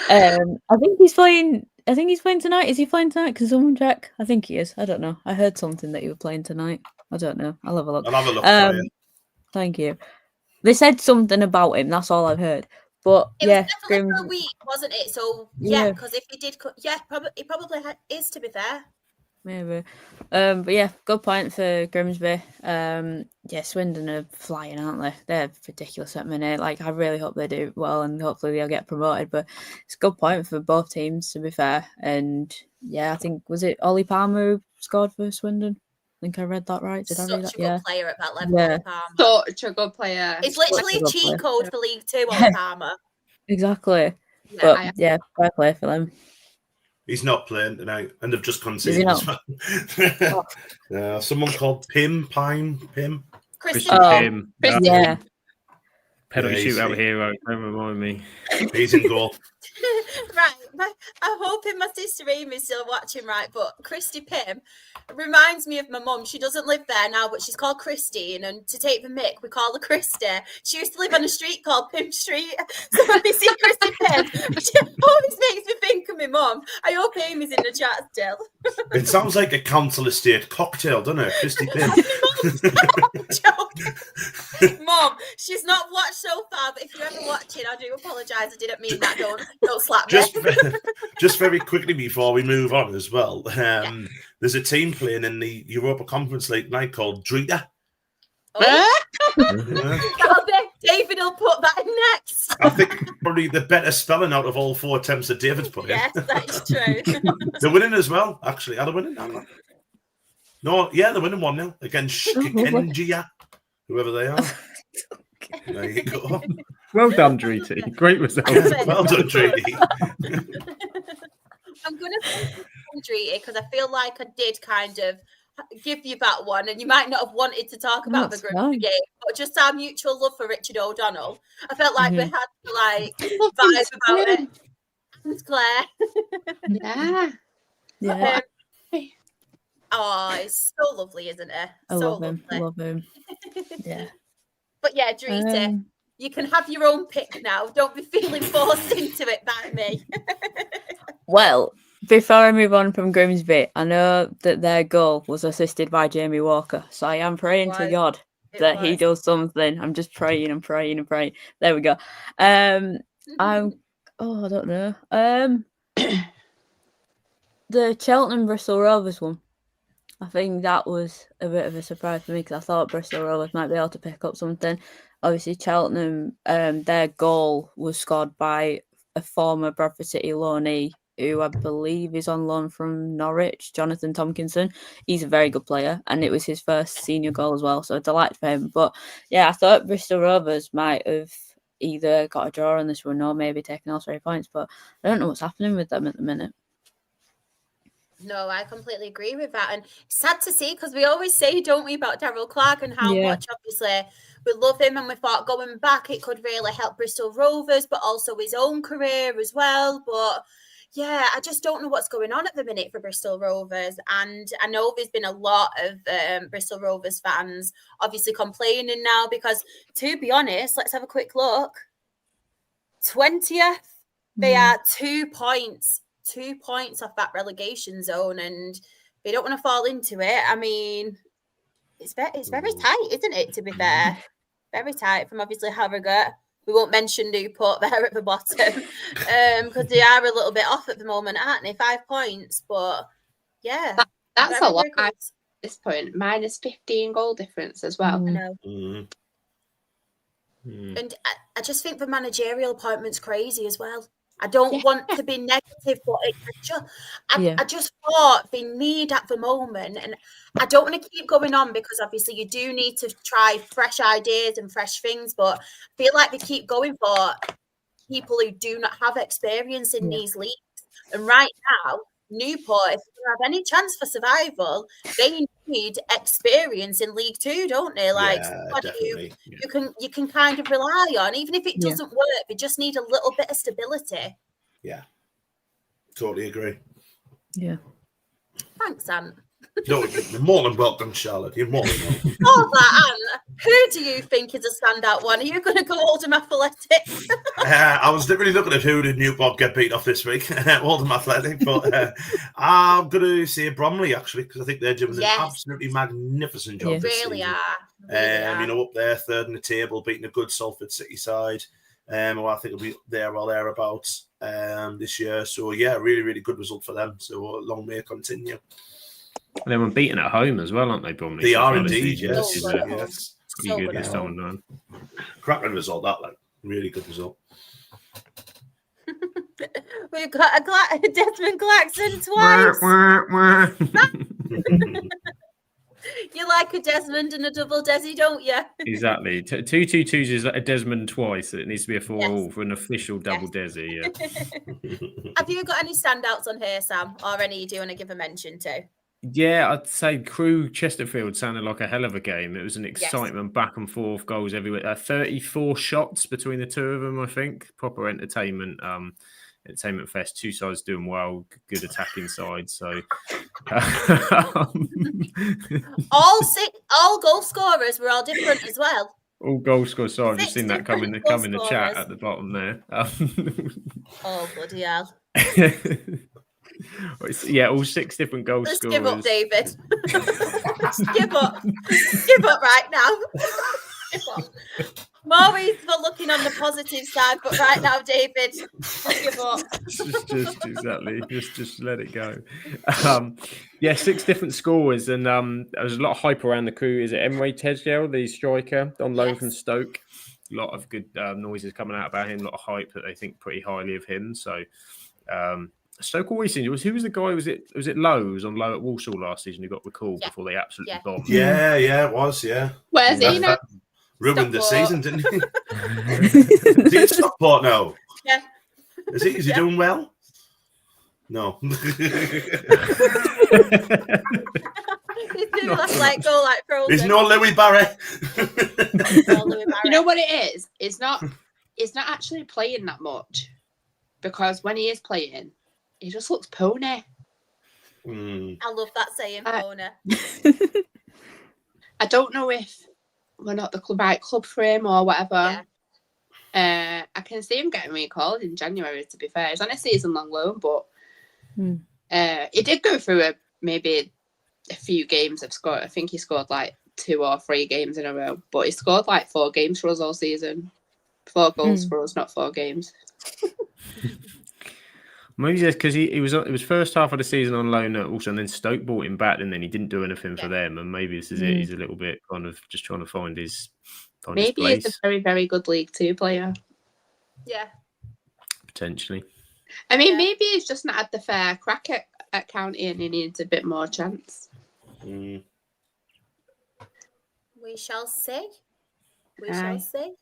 S5: I think he's playing. Tonight. Is he playing tonight? Can someone check? I think he is. I don't know. I heard something that he was playing tonight. I don't know. I'll have a look.
S3: I'll have a look.
S5: Thank you. They said something about him. That's all I've heard. But
S1: it was definitely for a week, wasn't it? So yeah, because if he did, he probably is, to be fair.
S5: Maybe. But yeah, good point for Grimsby. Swindon are flying, aren't they? They're ridiculous at the minute. Like, I really hope they do well and hopefully they'll get promoted. But it's a good point for both teams, to be fair. And yeah, I think, was it Ollie Palmer who scored for Swindon? think I read that right. Did I read
S1: Such
S5: that?
S1: a
S5: Yeah.
S1: good player at that level,
S5: Yeah.
S1: Ollie Palmer.
S4: Such a good player.
S1: It's literally a
S5: good
S1: cheat
S5: player.
S1: code for League Two, Ollie Palmer.
S5: Exactly.
S1: Yeah,
S5: But yeah, fair play for them.
S3: He's not playing tonight, and they've just
S5: Is he
S3: conceded as
S5: not?
S3: well. Someone called Pim.
S1: Christian
S5: Oh.
S2: Pym.
S4: Christy
S5: Yeah.
S2: Penalty
S3: Yeah,
S2: shootout hero. Don't remind me.
S3: He's in goal.
S1: Right, I'm hoping my sister Amy's still watching, right? But Christy Pym reminds me of my mum. She doesn't live there now, but she's called Christine, and to take the mick, we call her Christy. She used to live on a street called Pym Street. So when we see Christy Pym, she always makes me think of my mum. I hope Amy's in the chat still.
S3: It sounds like a council estate cocktail, doesn't it? Christy Pym.
S1: Mum, she's not watched so far, but if you're ever watching, I do apologise. I didn't mean that. Don't slap me.
S3: Just very quickly before we move on as well, there's a team playing in the Europa Conference League tonight called Drita.
S1: Oh. David will put that in next.
S3: I think probably the better spelling out of all 4 attempts that David's put in.
S1: Yes, that's true.
S3: They're winning as well, actually. Are they winning? No, yeah, they're winning 1-0 against Kengia, whoever they are. There you go.
S2: Well done, Driti. Great result.
S3: Well done, Driti.
S1: I'm going to say Driti because I feel like I did kind of give you that one, and you might not have wanted to talk about the group game, but just our mutual love for Richard O'Donnell. I felt like we had to vibe about it. And Claire.
S4: Yeah.
S1: Oh, it's so lovely, isn't it?
S5: I love him. Yeah.
S1: But yeah, Drita, you can have your own pick now. Don't be feeling forced into it by me.
S5: Well, before I move on from Grimsby, I know that their goal was assisted by Jamie Walker, so I am praying to God that he does something. I'm just praying and praying and praying. There we go. I don't know. The Cheltenham Bristol Rovers one. I think that was a bit of a surprise for me because I thought Bristol Rovers might be able to pick up something. Obviously, Cheltenham, their goal was scored by a former Bradford City loanee who I believe is on loan from Norwich, Jonathan Tompkinson. He's a very good player, and it was his first senior goal as well, so a delight for him. But yeah, I thought Bristol Rovers might have either got a draw on this run or maybe taken all 3 points, but I don't know what's happening with them at the minute.
S1: No, I completely agree with that. And it's sad to see because we always say, don't we, about Darryl Clark and how much, obviously, we love him. And we thought going back, it could really help Bristol Rovers, but also his own career as well. But yeah, I just don't know what's going on at the minute for Bristol Rovers. And I know there's been a lot of Bristol Rovers fans obviously complaining now because, to be honest, let's have a quick look. 20th, they are 2 points. 2 points off that relegation zone, and they don't want to fall into it. I mean, it's very tight, isn't it? To be fair, very tight from obviously Harrogate. We won't mention Newport there at the bottom because they are a little bit off at the moment, aren't they? 5 points, but yeah,
S4: that's a lot at this point. Minus 15 goal difference as well.
S1: I know. And I just think the managerial appointment's crazy as well. I don't want to be negative, but I just thought they need at the moment, and I don't want to keep going on because obviously you do need to try fresh ideas and fresh things, but I feel like they keep going for people who do not have experience in these leagues. And right now, Newport, if they have any chance for survival, they need experience in League Two, don't they? Like somebody you can kind of rely on, even if it doesn't work. They just need a little bit of stability.
S3: Yeah, totally agree.
S5: Yeah.
S1: Thanks, Ant.
S3: No, you're more than welcome, Charlotte. You're more than welcome.
S1: Oh, that, Ant. Who do you think is a standout one? Are you going to go Oldham Athletic?
S3: I was literally looking at who did Newport get beat off this week. Oldham Athletic, but I'm going to say Bromley, actually, because I think they're doing an absolutely magnificent job this
S1: really
S3: season.
S1: Are.
S3: You know, up there, third in the table, beating a good Salford City side. Who I think will be there or thereabouts this year. So, yeah, really, really good result for them. So, long may it continue.
S2: And they were beaten at home as well, aren't they, Bromley?
S3: They are indeed, yes.
S2: Pretty good this time around.
S3: Cracking result, that, like, really good result.
S1: We've got a Desmond Clarkson twice. You like a Desmond and a double Desi, don't you?
S2: Exactly. 2-2-2s is a Desmond twice. It needs to be a 4-all
S1: Yes.
S2: for an official double Desi. Yeah.
S1: Have you got any standouts on here, Sam, or any you do want to give a mention to?
S2: Yeah, I'd say Crew Chesterfield sounded like a hell of a game. It was an excitement, back and forth, goals everywhere. 34 shots between the two of them, I think. Proper entertainment. Entertainment fest. Two sides doing well. Good attacking side. So
S1: all goal scorers were all different as well.
S2: all goal scorers. Sorry, I've just
S1: 6
S2: seen that come in the
S1: different
S2: chat
S1: goal
S2: at the bottom there.
S1: Oh bloody hell!
S2: Yeah, all 6 different goal
S1: Let's
S2: scorers.
S1: give up, David. Give up. Give up right now. Give up. Maurice for looking on the positive side, but right now, David, just give up.
S2: just exactly. Just let it go. Yeah, 6 different scorers, and there was a lot of hype around the Crew. Is it Emre Tezgel, the striker on loan from Stoke? A lot of good noises coming out about him. A lot of hype that they think pretty highly of him. So Stoke always seemed. Who was the guy? Was it Lowe's on low at Walsall last season who got recalled before they absolutely bombed?
S3: Yeah, it was. Yeah.
S4: Where's he now?
S3: Ruined the season, didn't he? Is he at Stockport now?
S1: Yeah.
S3: Is he doing well? No.
S1: He's doing like Frozen.
S3: There's no Louis Barry.
S4: You know what it is? It's not actually playing that much, because when he is playing, he just looks pony.
S1: I love that saying, pony.
S4: I don't know if we're not the right club for him or whatever. Yeah. I can see him getting recalled in January, to be fair. He's on a season-long loan, but he did go through maybe a few games of scored. I think he scored like 2 or 3 games in a row, but he scored like 4 games for us all season. 4 goals for us, not 4 games.
S2: Maybe just because it was first half of the season on loan also, and then Stoke bought him back, and then he didn't do anything for them. And maybe this is it. He's a little bit kind of just trying to find his place.
S4: He's a very, very good League 2 player.
S1: Yeah.
S2: Potentially.
S4: I mean, maybe he's just not had the fair crack at county and he needs a bit more chance.
S1: We shall see. We shall see.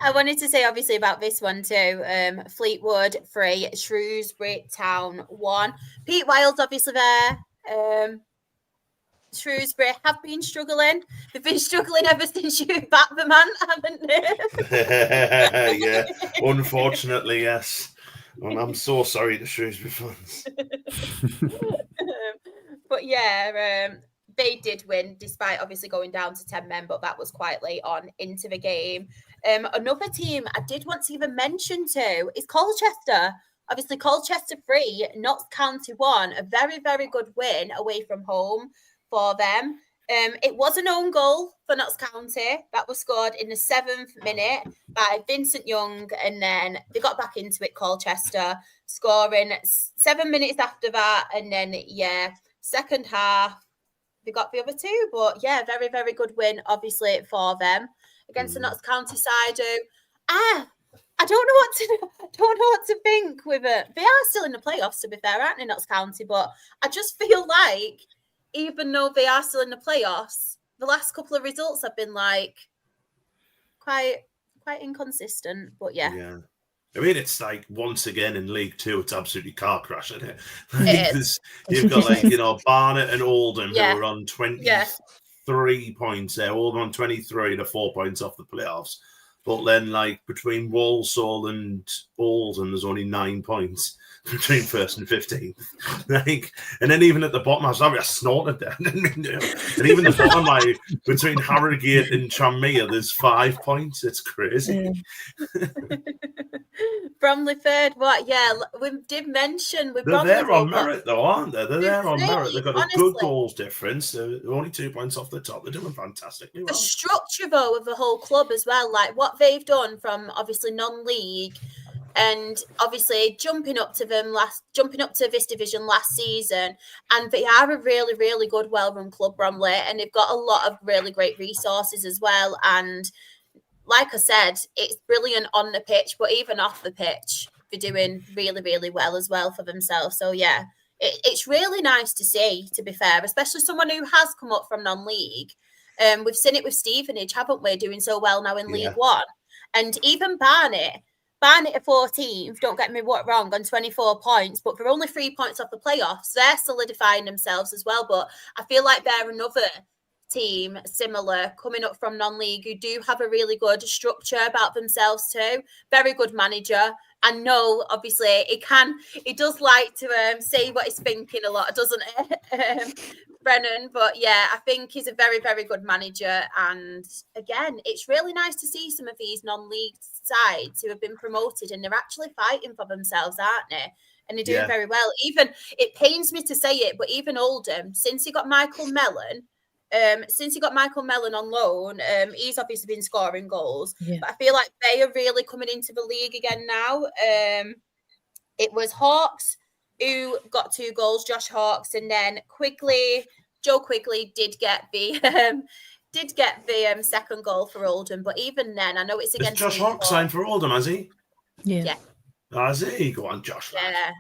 S1: I wanted to say, obviously, about this one too. Fleetwood 3, Shrewsbury Town 1. Pete Wild's obviously there. Shrewsbury have been struggling. They've been struggling ever since you backed the man, haven't they?
S3: Yeah, unfortunately, yes. I'm so sorry to Shrewsbury fans.
S1: But yeah, they did win, despite obviously going down to 10 men, but that was quite late on into the game. Another team I did want to even mention too is Colchester. Obviously, Colchester 3, Notts County 1, a very, very good win away from home for them. It was an own goal for Notts County that was scored in the 7th minute by Vincent Young, and then they got back into it, Colchester, scoring 7 minutes after that, and then second half they got the other 2. But yeah, very, very good win, obviously, for them against the Notts County side. I don't know what to think with it. They are still in the playoffs, to be fair, aren't they, Notts County? But I just feel like, even though they are still in the playoffs, the last couple of results have been like quite inconsistent. But yeah.
S3: I mean, it's like once again in League 2, it's absolutely car crash, isn't it?
S1: It is.
S3: You've got Barnet and Oldham who are on 23 points there. Oldham on 23, they're 4 points off the playoffs. But then, between Walsall and Oldham, there's only 9 points between first and 15th. And then even at the bottom, I snorted there. And even the bottom, between Harrogate and Tranmere, there's 5 points. It's crazy.
S1: Bromley third, what? Yeah, we did mention with
S3: They're there on merit, though, aren't they? They're there on merit. They've got a good goals difference. They're only 2 points off the top. They're doing fantastically well.
S1: The structure, though, of the whole club as well, like what they've done from obviously non-league and obviously jumping up to this division last season, and they are a really, really good, well-run club, Bromley, and they've got a lot of really great resources as well. And like I said, it's brilliant on the pitch, but even off the pitch, they're doing really, really well as well for themselves. So yeah, it's really nice to see, to be fair, especially someone who has come up from non-league. We've seen it with Stevenage, haven't we, doing so well now in League One. And even Barnet at 14th, don't get me wrong, on 24 points, but they're only 3 points off the playoffs. They're solidifying themselves as well, but I feel like they're another team similar coming up from non-league who do have a really good structure about themselves too. Very good manager. I know, obviously, he does like to say what he's thinking a lot, doesn't it, Brennan? But yeah, I think he's a very, very good manager. And again, it's really nice to see some of these non-league sides who have been promoted and they're actually fighting for themselves, aren't they? And they're doing very well. Even, it pains me to say it, but even Oldham, since he got Michael Mellon on loan, he's obviously been scoring goals. Yeah. But I feel like they are really coming into the league again now. It was Hawks who got 2 goals, Josh Hawks, and then Joe Quigley did get the second goal for Oldham. But even then, I know it's against
S3: Josh Hawks signed for Oldham, has he?
S5: Yeah.
S3: Has he? Go on, Josh.
S1: Yeah.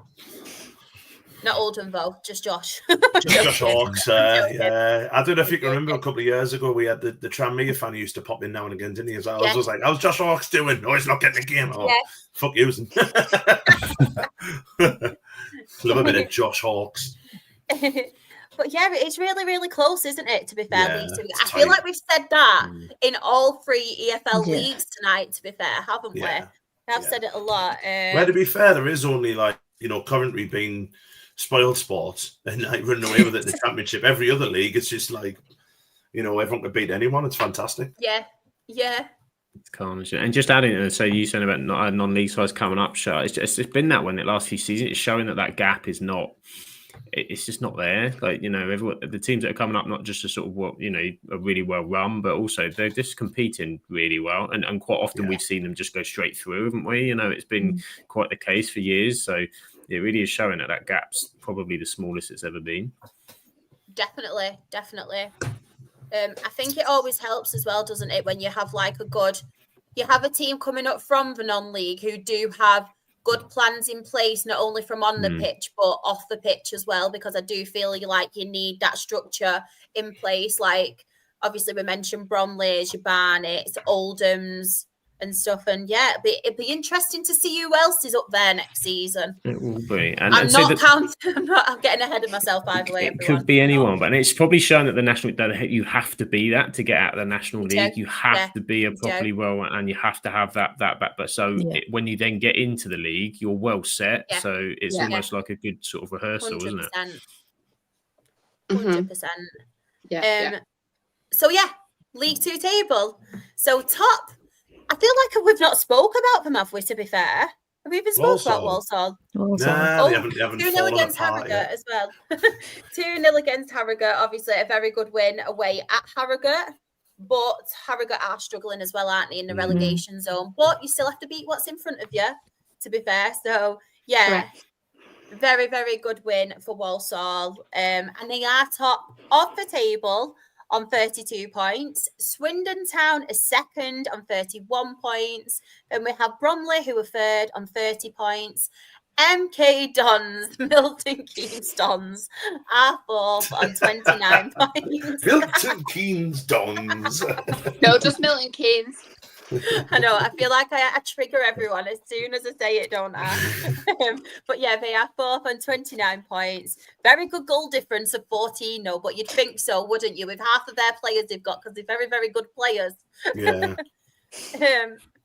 S1: Not Oldham though, just Josh.
S3: Josh Hawks, yeah. I don't know if you can remember a couple of years ago, we had the Tranmere fan who used to pop in now and again, didn't he? As well. I was like, how's Josh Hawks doing? No, he's not getting the game. Oh, fuck you. Love a bit of Josh Hawks.
S1: But yeah, it's really, really close, isn't it, to be fair? I feel like we've said that in all 3 EFL leagues tonight, to be fair, haven't we? I've said it a lot.
S3: Well, to be fair, there is only Coventry being spoiled sports and running away with it in the Championship. Every other league, it's just everyone could beat anyone. It's fantastic.
S1: Yeah.
S2: It's carnage. And just adding to say you said about non-league sides coming up, it's been that way in the last few seasons. It's showing that gap is not. It's just not there. The teams that are coming up, not just a sort of are really well run, but also they're just competing really well. And quite often we've seen them just go straight through, haven't we? It's been quite the case for years. So it really is showing that gap's probably the smallest it's ever been.
S1: Definitely. I think it always helps as well, doesn't it, when you have you have a team coming up from the non-league who do have good plans in place, not only from on the pitch, but off the pitch as well, because I do feel like you need that structure in place. Like, obviously, we mentioned Bromley's, your Barnet's, Oldham's and stuff. And yeah, it'd be interesting to see who else is up there next season.
S2: It will be.
S1: I'm getting ahead of myself, by the way.
S2: It could be anyone, but it's probably shown that that you have to be that to get out of the National League. You have to be a properly well, and you have to have that back. But when you then get into the league, you're well set. Yeah. So it's almost like a good sort of rehearsal, 100%. Isn't it?
S1: 100%. Yeah. So League 2 table. So top. I feel like we've not spoke about them, have we, to be fair? Have we even spoke about Walsall?
S3: No, they haven't
S1: 2-0 against Harrogate as well. 2-0 against Harrogate, obviously a very good win away at Harrogate. But Harrogate are struggling as well, aren't they, in the relegation zone? But you still have to beat what's in front of you, to be fair. So, very, very good win for Walsall. And they are top of the table on 32 points. Swindon Town is second on 31 points. Then we have Bromley, who are third on 30 points. MK Dons, Milton Keynes Dons, are fourth on 29 points.
S3: Milton Keynes Dons.
S4: No, just Milton Keynes.
S1: I know. I feel like I trigger everyone as soon as I say it, don't I? But yeah, they are fourth on 29 points. Very good goal difference of 14, though. But you'd think so, wouldn't you? With half of their players they've got, because they're very, very good players.
S3: Yeah.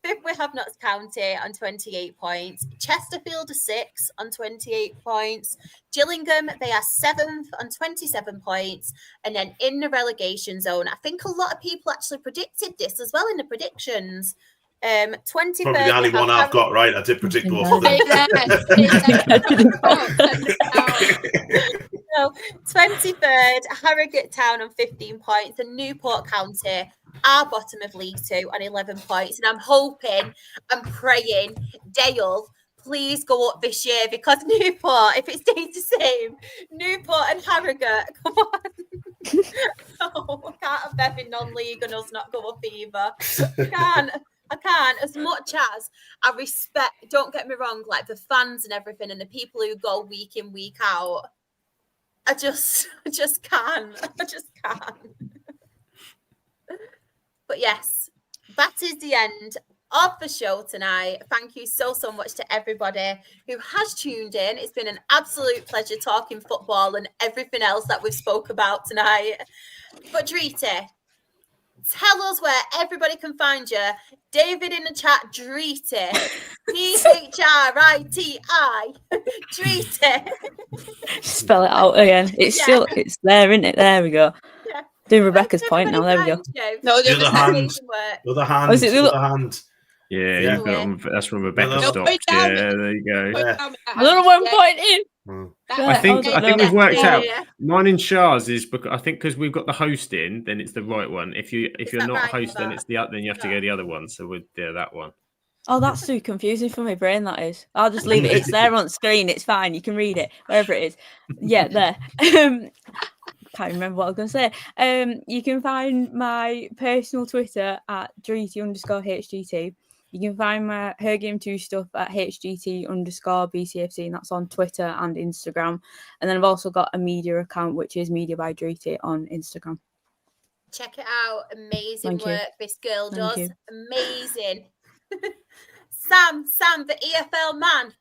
S1: Fifth, we have Notts County on 28 points. Chesterfield are sixth on 28 points. Gillingham, they are seventh on 27 points. And then in the relegation zone, I think a lot of people actually predicted this as well in the predictions. 23rd.
S3: Probably the only one I've got right. I did predict both of them.
S1: So 23rd, Harrogate Town on 15 points, and Newport County are bottom of League 2 on 11 points. And I'm hoping and praying Dale, please go up this year, because Newport, if it stays the same, Newport and Harrogate, come on. I can't have them in non-league and us not go up either. I can't. As much as I respect, don't get me wrong, like the fans and everything and the people who go week in, week out, I just can't. I just can't. But yes, that is the end of the show tonight. Thank you so much to everybody who has tuned in. It's been an absolute pleasure talking football and everything else that we've spoke about tonight. But Drita, tell us where everybody can find you. David in the chat, Drita. P-H-R-I-T-I. Drita.
S5: Spell it out again. It's still, it's there, isn't it? There we go.
S1: Yeah.
S5: Do Rebecca's point now. There we go.
S4: No,
S3: The other hand. The other hand.
S5: Oh, is it
S3: the other hand.
S2: Yeah,
S3: Yeah.
S2: you've got it on, that's from Rebecca
S3: No,
S2: Stocks. Yeah, there you go.
S5: I don't know where I'm pointing.
S2: I think we've worked out.
S1: Yeah.
S2: Mine in Shah's is because I think because we've got the host in, then it's the right one. If you're
S1: that
S2: not a
S1: right,
S2: host, then
S1: Eva?
S2: it's the then you have to go the other one. So we're that one.
S5: Oh, that's too confusing for my brain, that is. I'll just leave it. It's there on screen. It's fine. You can read it, wherever it is. Yeah, there. Can't remember what I was going to say. You can find my personal Twitter at Dreety_HGT. You can find her Game 2 stuff at HGT_BCFC, and that's on Twitter and Instagram. And then I've also got a media account, which is Media by Dreety on Instagram.
S1: Check it out. Amazing
S5: Thank you.
S1: work this girl
S5: Thank
S1: does.
S5: you.
S1: Amazing. Sam, the EFL man.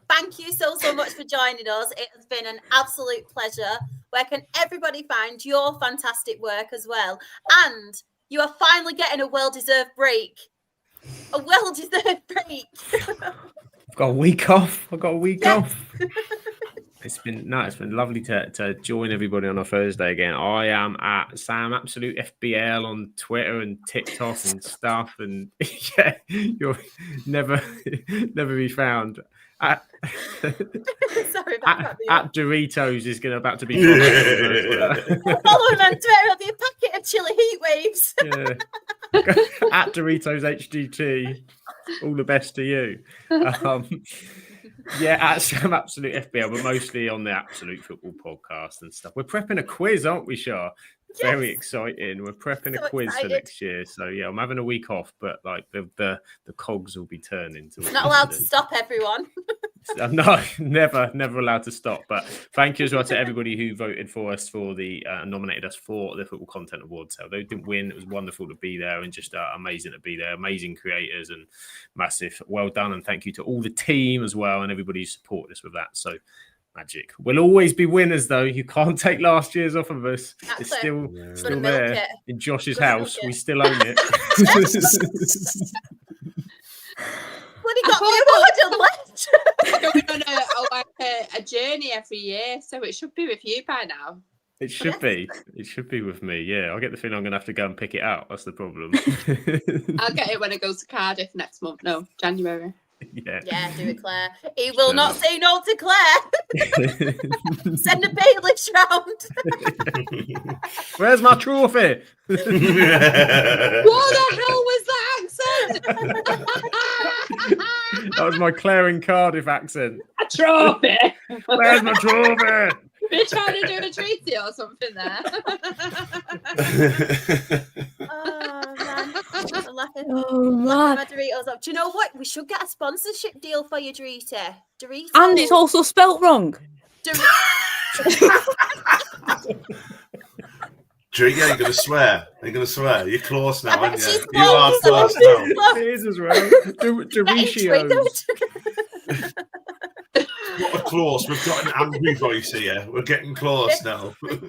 S1: Thank you so much for joining us. It has been an absolute pleasure. Where can everybody find your fantastic work as well? And you are finally getting a well-deserved break. A well-deserved break.
S2: I've got a week off. It's been lovely to join everybody on a Thursday again. I am at Sam Absolute FBL on Twitter and TikTok and stuff, and yeah, you'll never be found. Sorry
S1: about
S2: at Doritos is about to be
S1: follow him on Twitter. It'll be a packet of chili heat waves.
S2: Yeah. At Doritos HGT. All the best to you. Yeah, at Sam Absolute FBL, but mostly on the Absolute Football podcast and stuff. We're prepping a quiz, aren't we, Shah? Yes. Very exciting. We're prepping a quiz for next year. So yeah, I'm having a week off, but like the cogs will be turning.
S1: Not allowed to stop, everyone.
S2: No, never allowed to stop. But thank you as well to everybody who voted for us for the nominated us for the Football Content Awards. So they didn't win. It was wonderful to be there and just amazing to be there. Amazing creators and massive well done. And thank you to all the team as well and everybody who supported us with that. So magic. We'll always be winners, though. You can't take last year's off of us. It's still there in Josh's house. We still own it.
S1: But he got the award and left.
S4: Going on a journey every year, so it should be with you by now.
S2: It should be. It should be with me. Yeah, I get the feeling I'm going to have to go and pick it out. That's the problem.
S4: I'll get it when it goes to Cardiff next month. No, January.
S1: Yeah, do it, Claire. He will not say no to Claire. Send a bailiffs round.
S2: Where's my trophy?
S4: What the hell was that accent?
S2: That was my Claire in Cardiff accent.
S4: A trophy.
S2: Where's my trophy?
S4: We're trying to do a treaty or something there.
S1: Oh, man. I'm laughing.
S5: Oh, man.
S1: Doritos up. Do you know what? We should get a sponsorship deal for you, Doritos.
S5: And it's also spelt wrong.
S3: Drake, you're going to swear. You're going to swear. You're close now, aren't you?
S1: You
S3: are close now.
S2: It is as well. Doritios.
S3: What a close. We've got an angry voice here. We're getting close now.
S1: And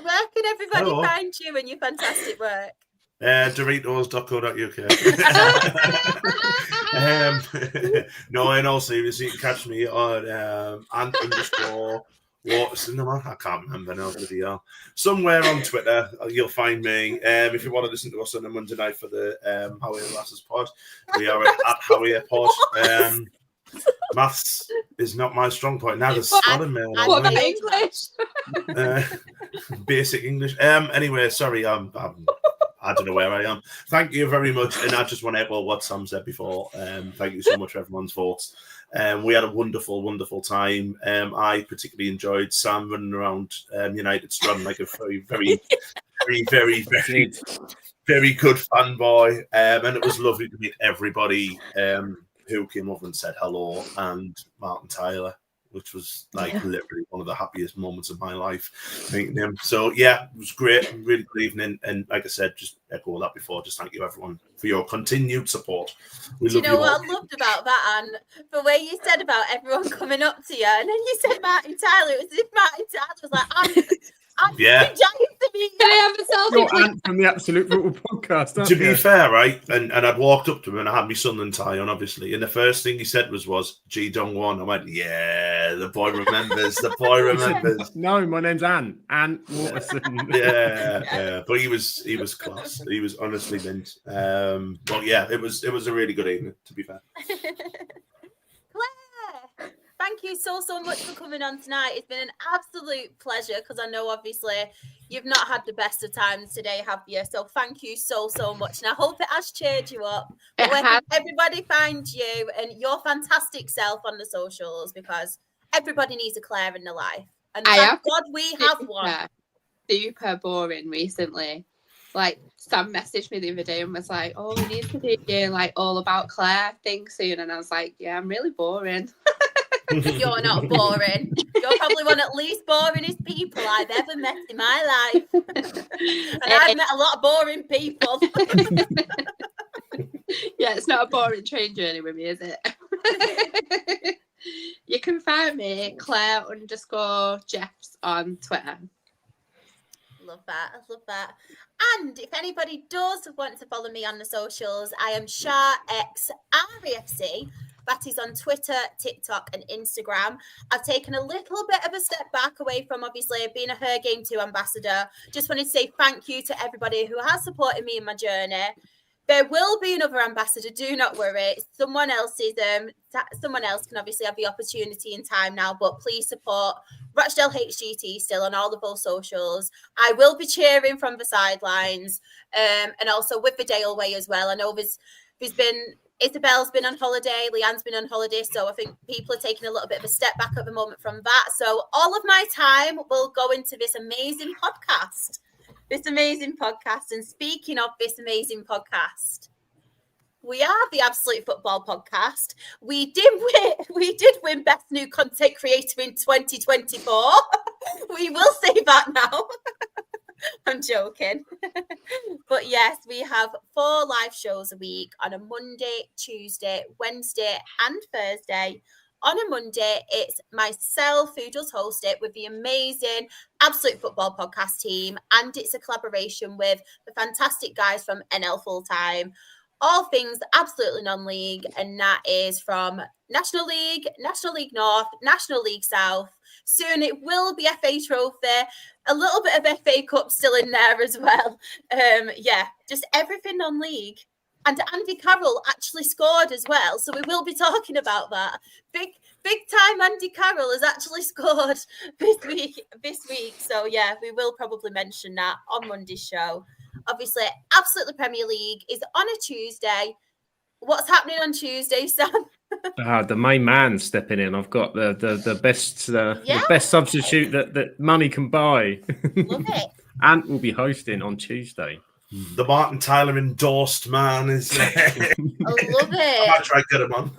S1: where can everybody find you and your fantastic work?
S3: Doritos.co.uk. No, in all seriousness, you can catch me on ant_Watson. I can't remember now. Somewhere on Twitter, you'll find me. If you want to listen to us on a Monday night for the Howie and Lasses pod, we are at Howie Pod. Maths is not my strong point. Now there's spelling mail.
S4: What about English?
S3: Basic English. Anyway, sorry, I don't know where I am. Thank you very much. And I just want to echo what Sam said before. Thank you so much for everyone's votes. We had a wonderful, wonderful time. I particularly enjoyed Sam running around United Strand like a very, very, very, very, very, very good fanboy. And it was lovely to meet everybody who came over and said hello. And Martin Tyler which was like literally one of the happiest moments of my life meeting him. So yeah, it was great, really good evening. And like I said, just echo that before. Just thank you everyone for your continued support.
S1: Do you know what I loved about that, Anne? The way you said about everyone coming up to you, and then you said Martin Tyler. It was as if Martin Tyler was like, I'm giant to meet you.
S4: Can I have a selfie,
S2: Your
S4: please?
S2: aunt from the Absolute Football Podcast.
S3: To be fair, right, and I'd walked up to him and I had my Sunderland tie on, obviously, and the first thing he said was G Dong Won. I went, yeah, the boy remembers. The boy remembers.
S2: No, my name's Anne Waterson.
S3: yeah, but he was class. He was honestly mint. But yeah, it was a really good evening. To be fair.
S1: Claire, thank you so much for coming on tonight. It's been an absolute pleasure because I know obviously you've not had the best of times today, have you? So thank you so much. And I hope it has cheered you up. But where can everybody find you and your fantastic self on the socials? Because everybody needs a Claire in their life. And thank God we have one.
S4: Super boring recently. Like Sam messaged me the other day and was like, oh, we need to do like all about Claire thing soon. And I was like, yeah, I'm really boring.
S1: You're not boring. You're probably one of the least boringest people I've ever met in my life. And I've met a lot of boring people.
S4: Yeah, it's not a boring train journey with me, is it? You can find me Claire_Jeffs on Twitter.
S1: Love that. And if anybody does want to follow me on the socials, I am SharXREFC. That is on Twitter, TikTok, and Instagram. I've taken a little bit of a step back away from obviously being a Her Game 2 ambassador. Just wanted to say thank you to everybody who has supported me in my journey. There will be another ambassador, do not worry. Someone else can obviously have the opportunity in time now, but please support Rochdale HGT still on all of those socials. I will be cheering from the sidelines, and also with the Dale Way as well. I know there's been Isabel's been on holiday, Leanne's been on holiday, so I think people are taking a little bit of a step back at the moment from that. So all of my time will go into this amazing podcast. And speaking of this amazing podcast, we are the Absolute Football Podcast. We did win Best New Content Creator in 2024. We will say that now. I'm joking. But yes, we have 4 live shows a week on a Monday, Tuesday, Wednesday, and Thursday. On a Monday, it's myself who does host it with the amazing Absolute Football Podcast team, and it's a collaboration with the fantastic guys from NL Fulltime. All things absolutely non-league, and that is from National League North, National League South. Soon it will be FA Trophy, a little bit of FA Cup still in there as well. Just everything non-league. And Andy Carroll actually scored as well, so we will be talking about that. Big time Andy Carroll has actually scored this week. So yeah, we will probably mention that on Monday's show. Obviously, Absolutely Premier League is on a Tuesday. What's happening on Tuesday, Sam?
S2: The main man stepping in. I've got the best substitute that money can buy.
S1: Love it.
S2: Ant will be hosting on Tuesday.
S3: The Martin Tyler endorsed man is.
S1: I love it.
S3: I might try to get him on.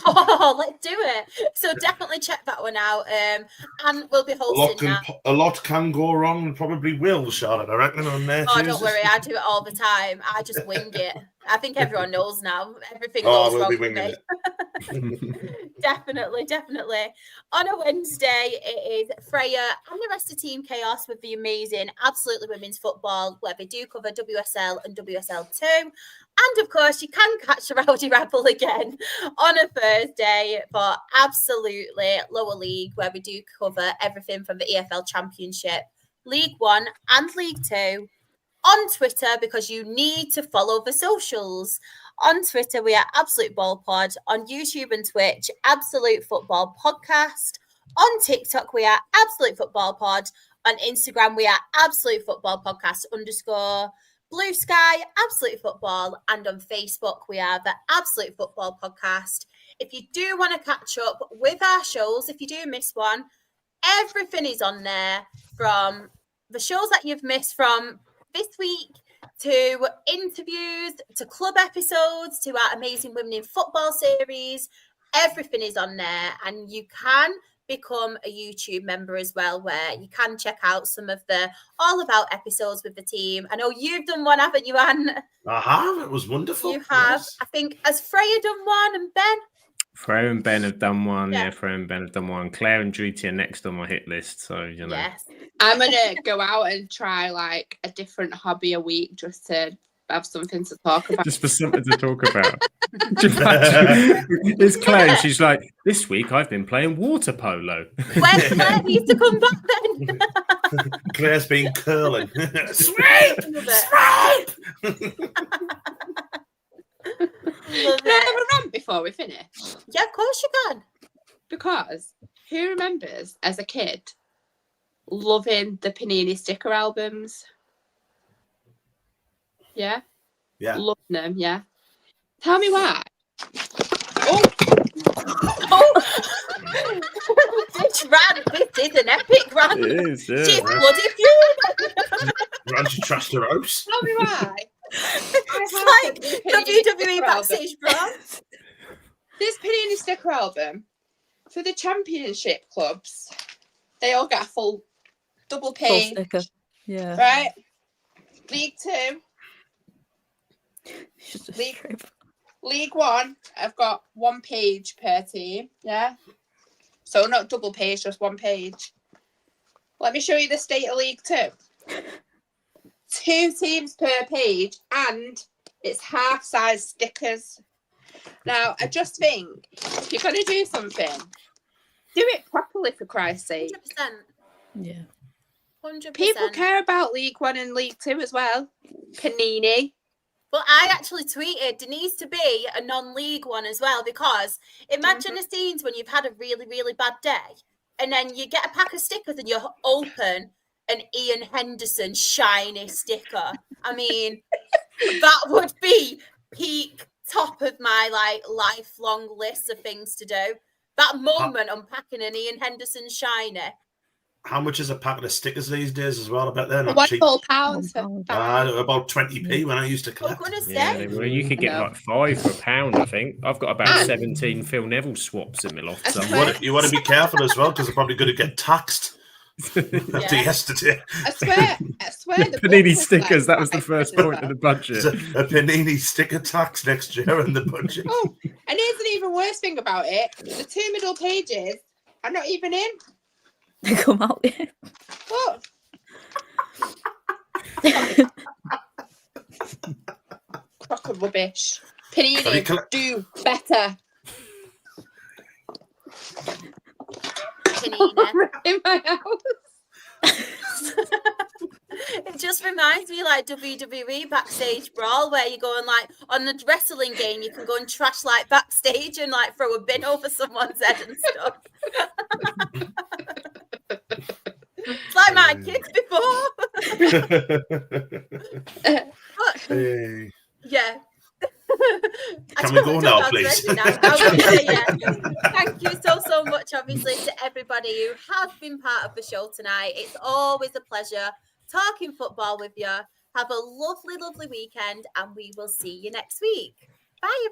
S1: Oh, let's do it. So definitely check that one out. And we'll be hosting that.
S3: A lot can go wrong, and probably will, Charlotte, I reckon, on there.
S1: Oh, don't worry. I do it all the time. I just wing it. I think everyone knows now. Everything goes wrong with me. Definitely. On a Wednesday, it is Freya and the rest of Team Chaos with the amazing Absolutely Women's Football, where they do cover WSL and WSL2. And of course, you can catch the Rowdy Rabble again on a Thursday for Absolutely Lower League, where we do cover everything from the EFL Championship, League One and League Two. On Twitter, because you need to follow the socials. On Twitter, we are Absolute Ball Pod. On YouTube and Twitch, Absolute Football Podcast. On TikTok, we are Absolute Football Pod. On Instagram, we are Absolute Football Podcast _ Blue Sky, Absolute Football. And on Facebook, we are the Absolute Football Podcast. If you do want to catch up with our shows, if you do miss one, everything is on there, from the shows that you've missed from this week to interviews, to club episodes, to our amazing Women in Football series. Everything is on there, and you can become a YouTube member as well, where you can check out some of the all about episodes with the team. I know you've done one, haven't you, Anne?
S3: I have. It was wonderful.
S1: You have.
S3: Yes.
S1: I think, has Freya done one, and Ben?
S2: Freya and Ben have done one.
S1: Yeah.
S2: Yeah, Freya and Ben have done one. Claire and Druty are next on my hit list. So, you know.
S1: Yes.
S4: I'm going to go out and try like a different hobby a week just to have something to talk about.
S2: Just for something to talk about. It's Claire. She's like, this week I've been playing water polo.
S1: When Claire needs to come back then.
S3: Claire's been curling.
S1: Sweep! Love
S4: Can I
S1: it.
S4: have a rant before we finish?
S1: Yeah, of course you can.
S4: Because who remembers as a kid loving the Panini sticker albums? Yeah?
S3: Yeah.
S4: Loving them, yeah. Tell me why.
S1: This rant, this is an epic rant.
S2: It is, yeah.
S1: She's bloody fueled.
S3: Ran to trash the house.
S4: Tell me why.
S1: It's like WWE backstage bra.
S4: This Panini sticker album, for the championship clubs, they all get a full double
S5: Full
S4: page,
S5: sticker. Yeah.
S4: right? League 2,
S5: It's just a
S4: League-
S5: strip.
S4: League 1, I've got 1 page per team, yeah? So not double page, just 1 page. Let me show you the state of League 2. 2 teams per page, and it's half-size stickers. Now, I just think, if you're going to do something, do it properly, for Christ's sake.
S1: 100%.
S5: Yeah.
S1: 100%.
S4: People care about League 1 and League 2 as well. Panini.
S1: Well, I actually tweeted there needs to be a non-league one as well, because imagine the scenes when you've had a really, really bad day and then you get a pack of stickers and you open an Ian Henderson shiny sticker. I mean, that would be peak top of my like lifelong list of things to do. That moment unpacking an Ian Henderson shiny.
S3: How much is a packet of stickers these days as well? I bet they're not
S4: £1
S3: cheap.
S4: for
S5: £1.
S3: About 20p when I used to
S1: I'm
S3: collect.
S1: going to
S2: Yeah,
S1: say,
S2: well, you could get
S4: No.
S2: like 5 for £1, I think. I've got about
S4: And-
S2: 17 Phil Neville swaps in my loft.
S4: I
S2: somewhere.
S3: You want to be careful as well, because they're probably going to get taxed after yesterday.
S4: I swear the book
S2: Panini
S4: was
S2: stickers,
S4: like
S2: that was the
S4: 5
S2: first
S4: quid as
S2: point of
S4: well.
S2: the budget.
S3: There's a Panini sticker tax next year in the budget.
S4: Oh, and here's an even worse thing about it. The 2 middle pages are not even in.
S5: They come out. Yeah.
S4: Look. Crock of rubbish.
S3: Have you
S4: Panini,
S3: collect-
S4: do better.
S1: Panini.
S4: In my house.
S1: It just reminds me like WWE backstage brawl, where you go and like on the wrestling game, you can go and trash like backstage and like throw a bin over someone's head and stuff. It's like my kids before.
S3: Hey.
S1: Yeah.
S3: Can we go now, please?
S1: Thank you so much, obviously, to everybody who has been part of the show tonight. It's always a pleasure talking football with you. Have a lovely, lovely weekend, and we will see you next week. Bye.